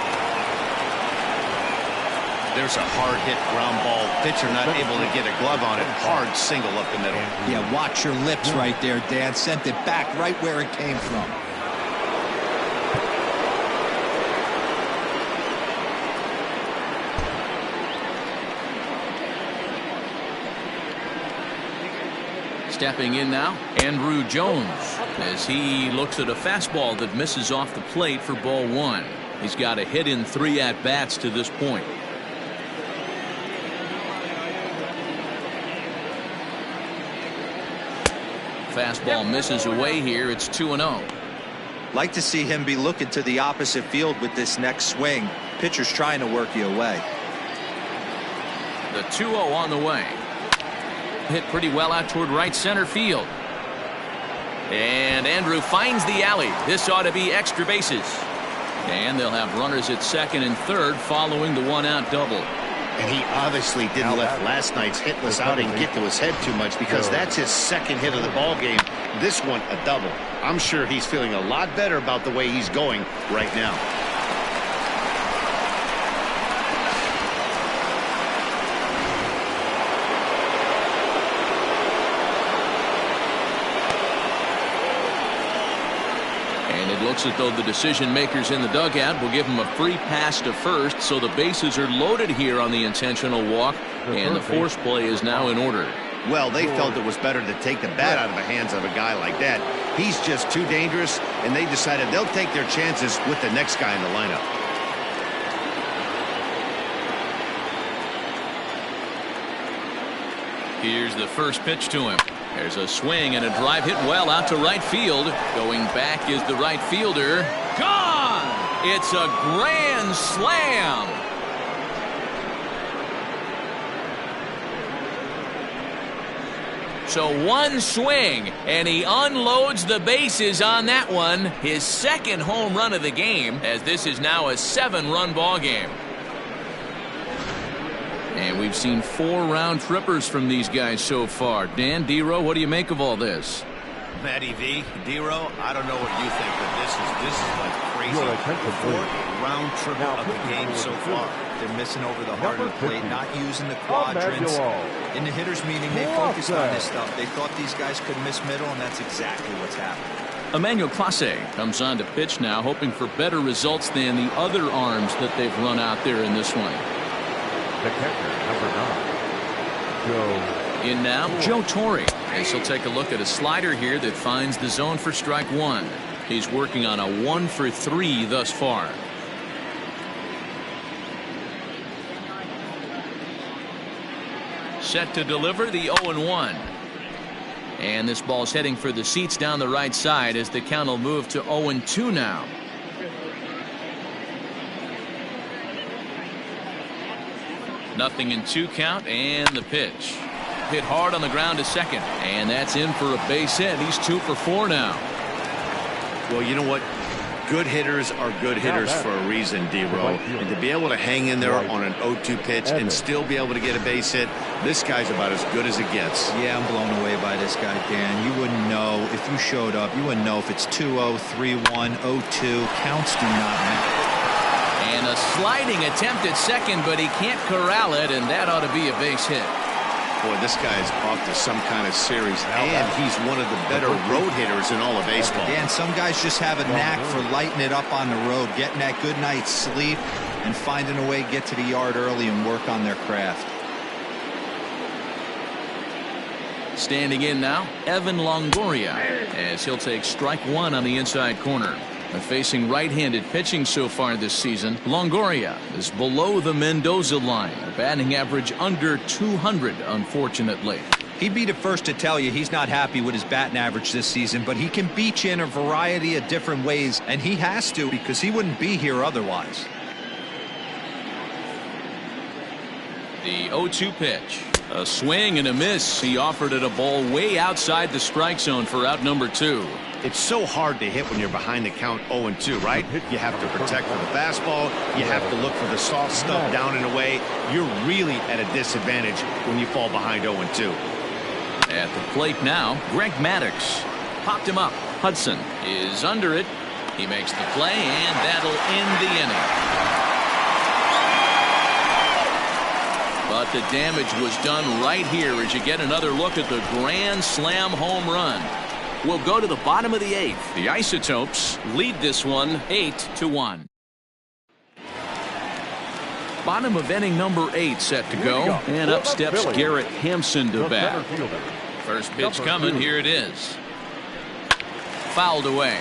There's a hard hit ground ball. Pitcher not able to get a glove on it. Hard single up the middle. Yeah, watch your lips right there, Dan. Sent it back right where it came from. Stepping in now, Andrew Jones, as he looks at a fastball that misses off the plate for ball one. He's got a hit in 3 at-bats to this point. Fastball misses away here. It's 2-0. Like to see him be looking to the opposite field with this next swing. Pitcher's trying to work you away. The 2-0 on the way. Hit pretty well out toward right center field. And Andrew finds the alley. This ought to be extra bases. And they'll have runners at second and third following the 1-out double. And he obviously didn't let last night's hitless outing get to his head too much, because that's his second hit of the ball game. This one a double. I'm sure he's feeling a lot better about the way he's going right now. Looks as though the decision makers in the dugout will give him a free pass to first, so the bases are loaded here on the intentional walk, and the force play is now in order. Well, they felt it was better to take the bat out of the hands of a guy like that. He's just too dangerous, and they decided they'll take their chances with the next guy in the lineup. Here's the first pitch to him. There's a swing and a drive hit well out to right field. Going back is the right fielder. Gone! It's a grand slam. So one swing, and he unloads the bases on that one. His second home run of the game, as this is now a 7-run ball game. And we've seen 4 round trippers from these guys so far. Dan, D-Row, what do you make of all this? Matty V, D-Row, I don't know what you think, but this is like crazy. 4-round tripper of the game so far. They're missing over the heart of the plate, not using the quadrants. In the hitters meeting, they focused on this stuff. They thought these guys could miss middle, and that's exactly what's happening. Emmanuel Clase comes on to pitch now, hoping for better results than the other arms that they've run out there in this one. The catcher, number 9, Joe. In now, Joe Torre. As he'll take a look at a slider here that finds the zone for strike 1. He's working on a 1-for-3 thus far. Set to deliver the 0-1. And this ball's heading for the seats down the right side as the count will move to 0-2 now. Nothing in 2 count, and the pitch. Hit hard on the ground to second, and that's in for a base hit. He's 2 for 4 now. Well, you know what? Good hitters are good hitters for a reason, D-Row. And to be able to hang in there on an 0-2 pitch and still be able to get a base hit, this guy's about as good as it gets. Yeah, I'm blown away by this guy, Dan. You wouldn't know if you showed up. You wouldn't know if it's 2-0, 3-1, 0-2. Counts do not matter. And a sliding attempt at second, but he can't corral it, and that ought to be a base hit. Boy, this guy is off to some kind of series, and he's one of the better road hitters in all of baseball. Dan, some guys just have a knack for lighting it up on the road, getting that good night's sleep, and finding a way to get to the yard early and work on their craft. Standing in now, Evan Longoria, as he'll take strike 1 on the inside corner. Facing right-handed pitching so far this season, Longoria is below the Mendoza line, a batting average under 200, unfortunately. He'd be the first to tell you he's not happy with his batting average this season, but he can beat you in a variety of different ways, and he has to, because he wouldn't be here otherwise. The 0-2 pitch. A swing and a miss. He offered it a ball way outside the strike zone for out number 2. It's so hard to hit when you're behind the count 0-2, right? You have to protect for the fastball. You have to look for the soft stuff down and away. You're really at a disadvantage when you fall behind 0-2. At the plate now, Greg Maddux popped him up. Hudson is under it. He makes the play, and that'll end the inning. But the damage was done right here as you get another look at the grand slam home run. We'll go to the bottom of the 8th. The Isotopes lead this one 8-1. Bottom of inning number 8 set to go. And up steps Garrett Hampson to bat. First pitch coming. Here it is. Fouled away.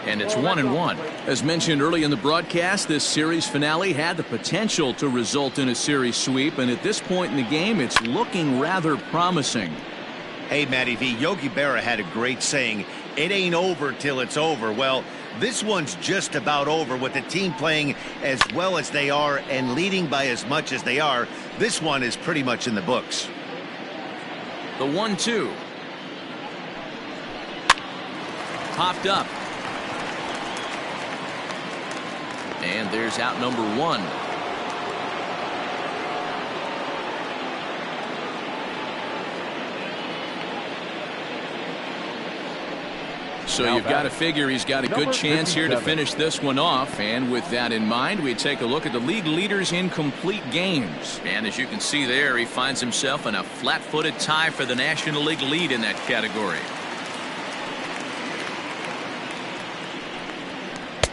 And it's 1-1. As mentioned early in the broadcast, this series finale had the potential to result in a series sweep, and at this point in the game, it's looking rather promising. Hey, Matty V, Yogi Berra had a great saying, it ain't over till it's over. Well, this one's just about over with the team playing as well as they are and leading by as much as they are. This one is pretty much in the books. The 1-2. popped up. And there's out number 1. So you've got to figure he's got a good chance here to finish this one off. And with that in mind, we take a look at the league leaders in complete games. And as you can see there, he finds himself in a flat-footed tie for the National League lead in that category.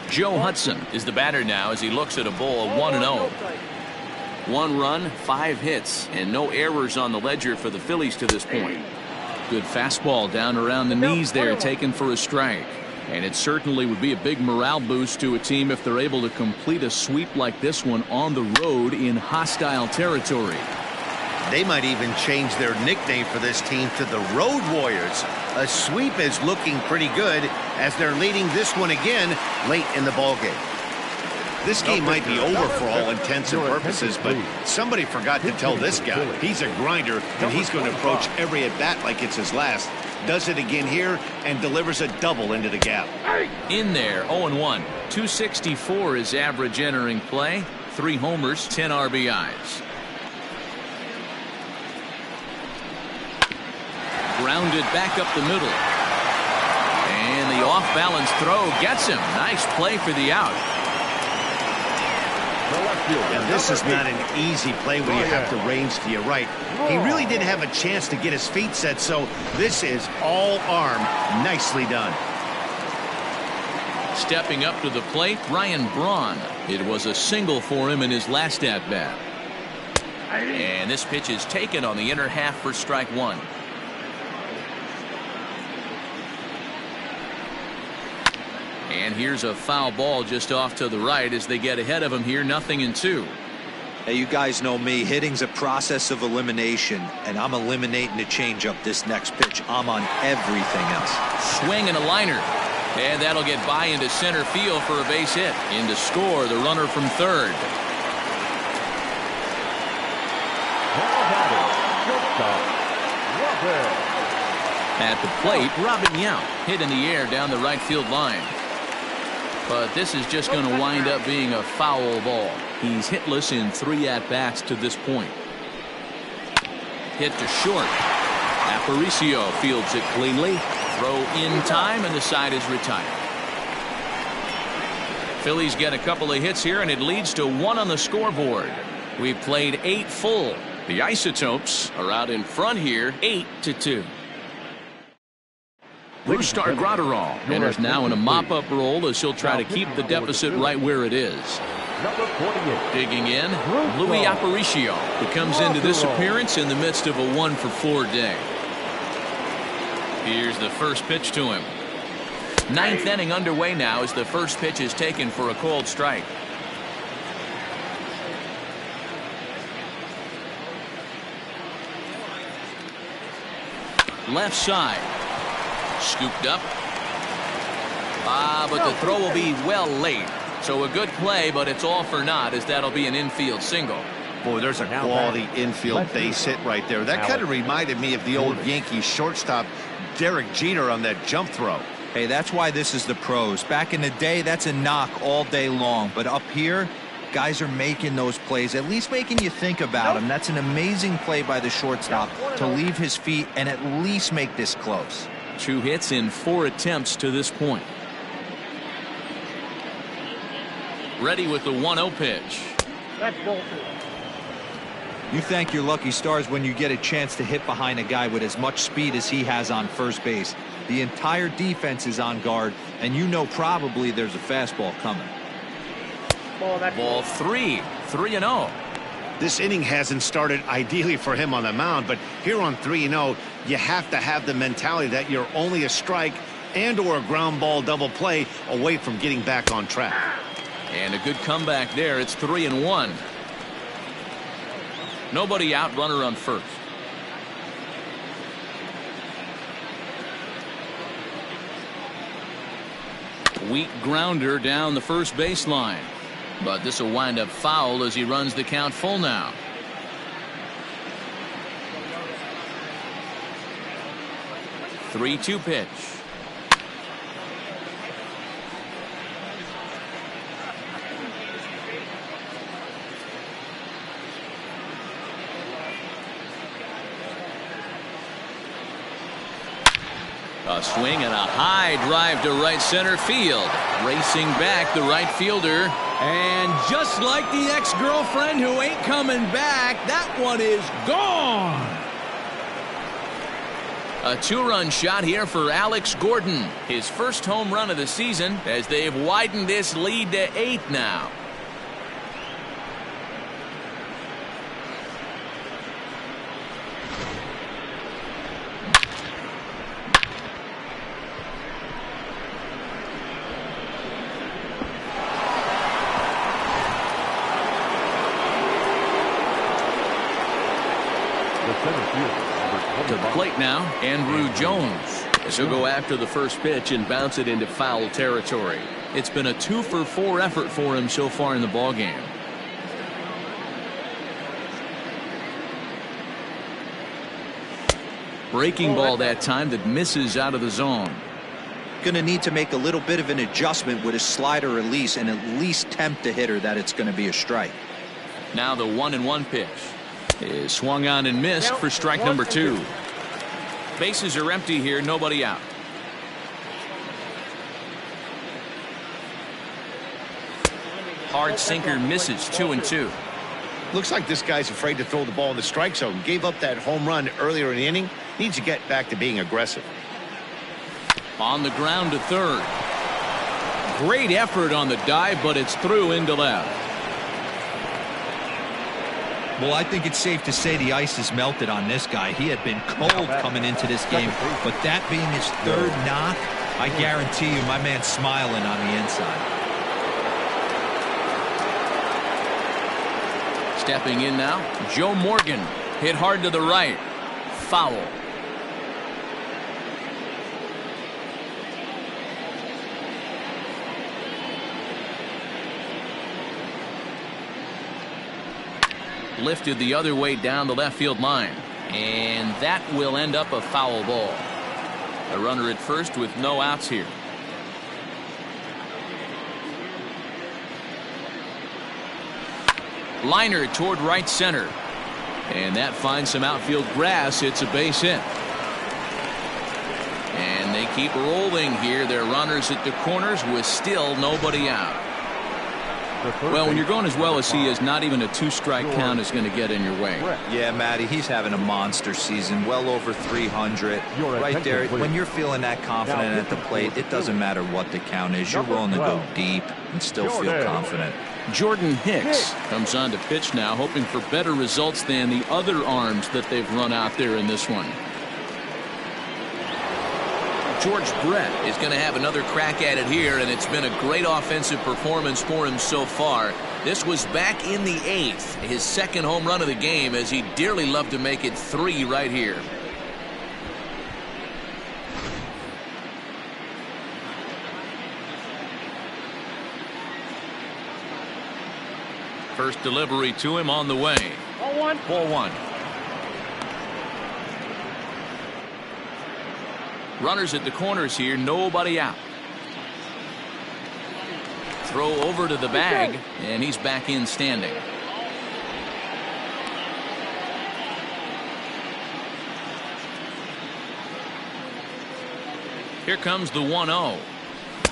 Joe Hudson is the batter now as he looks at a ball of 1-0. 1 run, 5 hits, and no errors on the ledger for the Phillies to this point. Good fastball down around the knees there, taken for a strike. And it certainly would be a big morale boost to a team if they're able to complete a sweep like this one on the road in hostile territory. They might even change their nickname for this team to the Road Warriors. A sweep is looking pretty good as they're leading this one again late in the ballgame. This game might be over for all intents and purposes, but somebody forgot to tell this guy he's a grinder and he's going to approach every at-bat like it's his last. Does it again here and delivers a double into the gap. In there, 0-1. 264 is average entering play. 3 homers, 10 RBIs. Grounded back up the middle. And the off-balance throw gets him. Nice play for the out. And this is not an easy play when you have to range to your right. He really didn't have a chance to get his feet set, so this is all arm. Nicely done. Stepping up to the plate, Ryan Braun. It was a single for him in his last at-bat. And this pitch is taken on the inner half for strike 1. And here's a foul ball just off to the right as they get ahead of him here, 0-2. Hey, you guys know me. Hitting's a process of elimination, and I'm eliminating the changeup this next pitch. I'm on everything else. Swing and a liner. And that'll get by into center field for a base hit. In to score, the runner from third. At the plate, Robin Yount hit in the air down the right field line. But this is just going to wind up being a foul ball. He's hitless in 3 at-bats to this point. Hit to short. Aparicio fields it cleanly. Throw in time, and the side is retired. Phillies get a couple of hits here, and it leads to 1 on the scoreboard. We've played 8 full. The Isotopes are out in front here, 8-2. Brustar Gratterall enters now in a mop-up role as he'll try to keep the deficit right where it is. Digging in, Louis Aparicio, who comes into this appearance in the midst of a 1-for-4 day. Here's the first pitch to him. 9th inning underway now as the first pitch is taken for a called strike. Left side. Scooped up. But the throw will be well late. So a good play, but it's all for naught as that'll be an infield single. Boy, there's a quality infield base hit right there. That kind of reminded me of the old Yankees shortstop Derek Jeter on that jump throw. Hey, that's why this is the pros. Back in the day, that's a knock all day long. But up here, guys are making those plays, at least making you think about them. That's an amazing play by the shortstop to leave his feet and at least make this close. 2 hits in 4 attempts to this point. Ready with the 1-0 pitch. That's ball 2. You thank your lucky stars when you get a chance to hit behind a guy with as much speed as he has on first base. The entire defense is on guard, and you know probably there's a fastball coming. Ball 3. 3-0. This inning hasn't started ideally for him on the mound, but here on 3-0, you have to have the mentality that you're only a strike and or a ground ball double play away from getting back on track. And a good comeback there. It's 3-1. Nobody out, runner on first. Weak grounder down the first baseline. But this will wind up foul as he runs the count full now. A swing and a high drive to right center field. Racing back the right fielder. And just like the ex-girlfriend who ain't coming back, that one is gone. A two-run shot here for Alex Gordon. His first home run of the season as they've widened this lead to 8 now. To the plate now, Andrew Jones. As he'll go after the first pitch and bounce it into foul territory. It's been a 2-for-4 effort for him so far in the ballgame. Breaking ball that time that misses out of the zone. Going to need to make a little bit of an adjustment with his slider release and at least tempt the hitter that it's going to be a strike. Now the 1-1 pitch is swung on and missed for strike number 2. Bases are empty here, nobody out. Hard sinker misses, 2-2. Looks like this guy's afraid to throw the ball in the strike zone. Gave up that home run earlier in the inning. Needs to get back to being aggressive. On the ground to third. Great effort on the dive, but it's through into left. Well, I think it's safe to say the ice has melted on this guy. He had been cold coming into this game, but that being his third knock, I guarantee you my man's smiling on the inside. Stepping in now, Joe Morgan. Hit hard to the right. Foul. Lifted the other way down the left field line. And that will end up a foul ball. A runner at first with no outs here. Liner toward right center. And that finds some outfield grass. It's a base hit. And they keep rolling here. They're runners at the corners with still nobody out. Well, when you're going as well as he is, not even a 2-strike count is going to get in your way. Yeah, Matty, he's having a monster season, well over 300. Right there, when you're feeling that confident at the plate, it doesn't matter what the count is. You're willing to go deep and still feel confident. Jordan Hicks comes on to pitch now, hoping for better results than the other arms that they've run out there in this one. George Brett is going to have another crack at it here, and it's been a great offensive performance for him so far. This was back in the 8th, his second home run of the game, as he dearly loved to make it 3 right here. First delivery to him on the way. Ball 1. Runners at the corners here, nobody out. Throw over to the bag, and he's back in standing. Here comes the 1-0.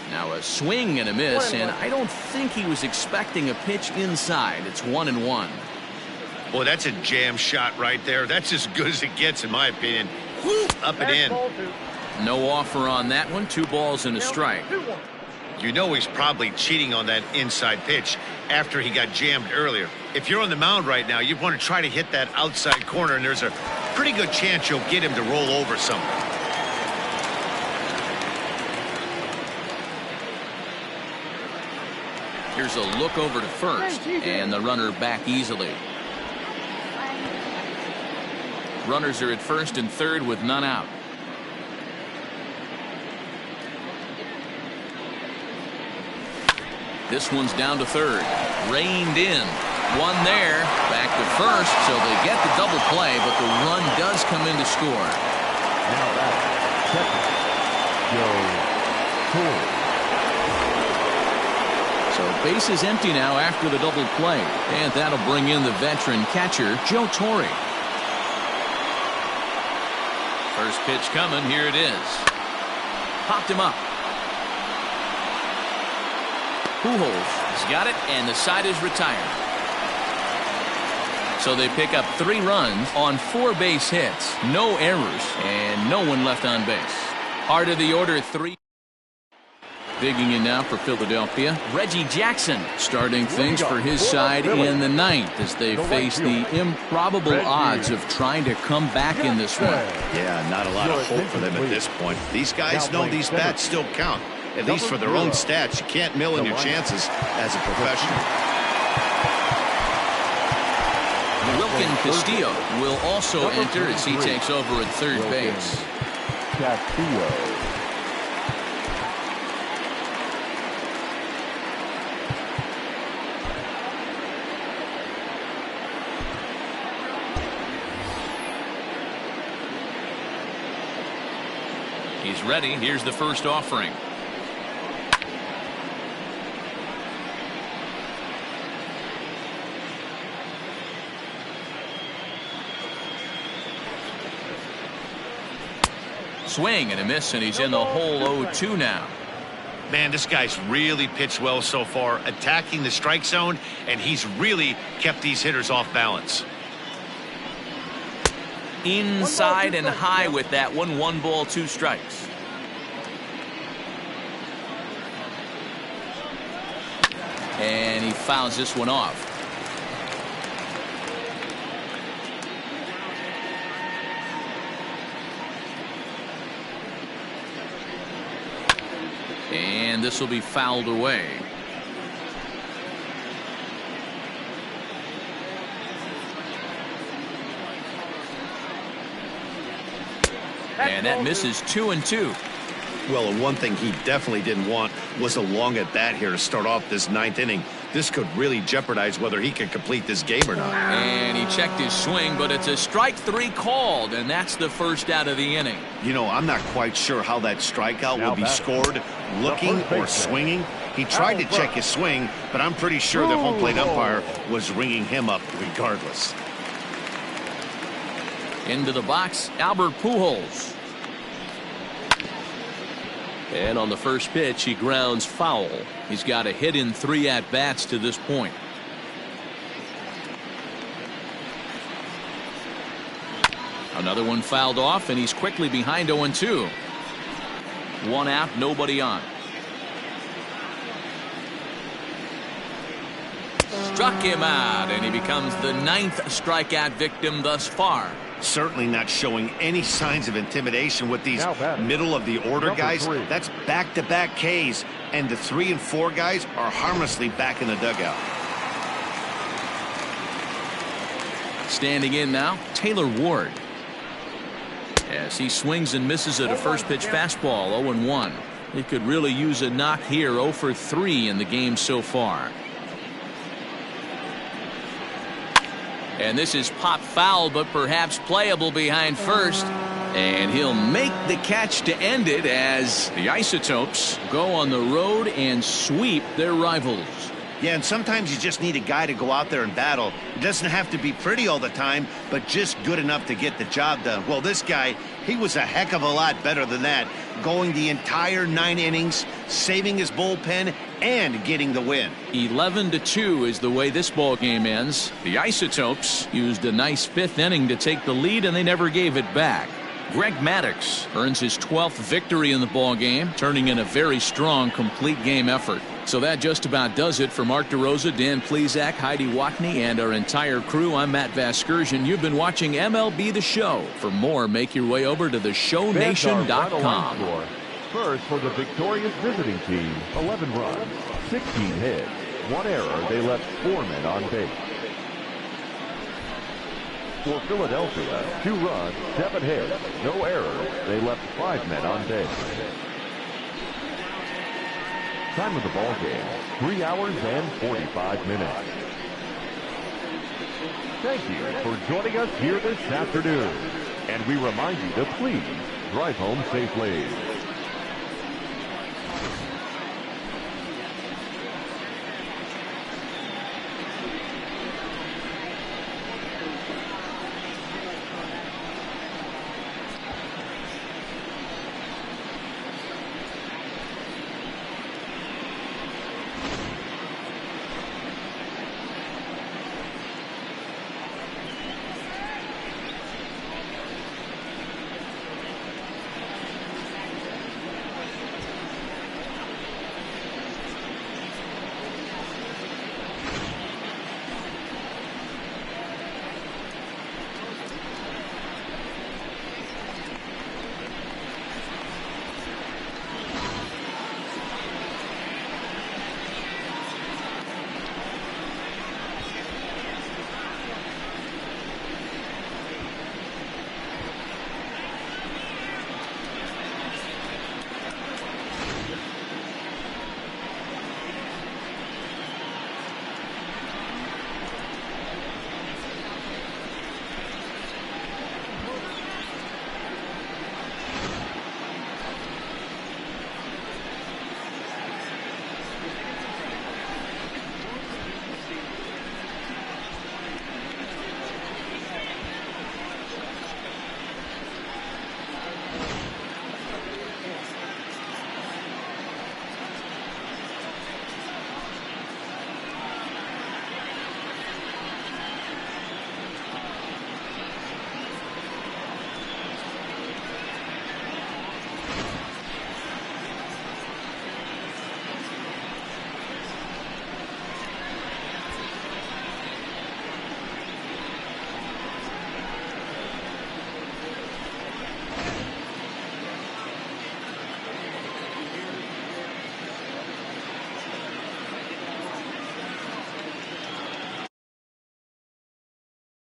Now a swing and a miss, and I don't think he was expecting a pitch inside. It's 1-1. Boy, that's a jam shot right there. That's as good as it gets, in my opinion. Woo, up and in. No offer on that one. 2 balls and a strike. You know he's probably cheating on that inside pitch after he got jammed earlier. If you're on the mound right now, you want to try to hit that outside corner, and there's a pretty good chance you'll get him to roll over something. Here's a look over to first, and the runner back easily. Runners are at first and third with none out. This one's down to third. Reined in. One there. Back to first, so they get the double play, but the run does come in to score. Now back, second, Joe Torre. So base is empty now after the double play, and that'll bring in the veteran catcher, Joe Torre. First pitch coming. Here it is. Popped him up. Pujols has got it, and the side is retired. So they pick up 3 runs on 4 base hits. No errors, and no one left on base. Heart of the order, 3. Digging in now for Philadelphia, Reggie Jackson starting things for his side in the 9th as they face the improbable odds of trying to come back in this one. Yeah, not a lot of hope for them at this point. These guys know these bats still count, at least for their own stats. You can't mill in your chances as a professional. Wilkin Castillo will also enter as he takes over at third base. Castillo. He's ready. Here's the first offering. Swing and a miss, and he's in the hole 0-2 now. Man, this guy's really pitched well so far, attacking the strike zone, and he's really kept these hitters off balance. Inside and high with that one. 1 ball, 2 strikes. And he fouls this one off. And this will be fouled away. And that misses 2-2. Well, and one thing he definitely didn't want was a long at bat here to start off this 9th inning. This could really jeopardize whether he can complete this game or not. And he checked his swing, but it's a strike 3 called, and that's the first out of the inning. You know, I'm not quite sure how that strikeout will be scored, looking or swinging. He tried to check his swing, but I'm pretty sure the home plate umpire was ringing him up regardless. Into the box, Albert Pujols. And on the first pitch, he grounds foul. He's got a hit in 3 at-bats to this point. Another one fouled off, and he's quickly behind 0-2. 1 out, nobody on. Struck him out, and he becomes the 9th strikeout victim thus far. Certainly not showing any signs of intimidation with these middle of the order guys. That's back-to-back Ks, and the 3 and 4 guys are harmlessly back in the dugout. Standing in now, Taylor Ward. As he swings and misses at a first pitch fastball, 0-1. He could really use a knock here. 0 for 3 in the game so far. And this is pop foul, but perhaps playable behind first. And he'll make the catch to end it as the Isotopes go on the road and sweep their rivals. Yeah, and sometimes you just need a guy to go out there and battle. It doesn't have to be pretty all the time, but just good enough to get the job done. Well, this guy, he was a heck of a lot better than that, going the entire 9 innings, saving his bullpen, and getting the win. 11-2 is the way this ball game ends. The Isotopes used a nice 5th inning to take the lead, and they never gave it back. Greg Maddux earns his 12th victory in the ball game, turning in a very strong complete game effort. So that just about does it for Mark DeRosa, Dan Plesac, Heidi Watney, and our entire crew. I'm Matt Vasgersian. You've been watching MLB The Show. For more, make your way over to theshownation.com. First for the victorious visiting team, 11 runs, 16 hits, 1 error. They left 4 men on base. For Philadelphia, 2 runs, 7 hits, no errors. They left 5 men on base. Time of the ball game, 3 hours and 45 minutes. Thank you for joining us here this afternoon. And we remind you to please drive home safely.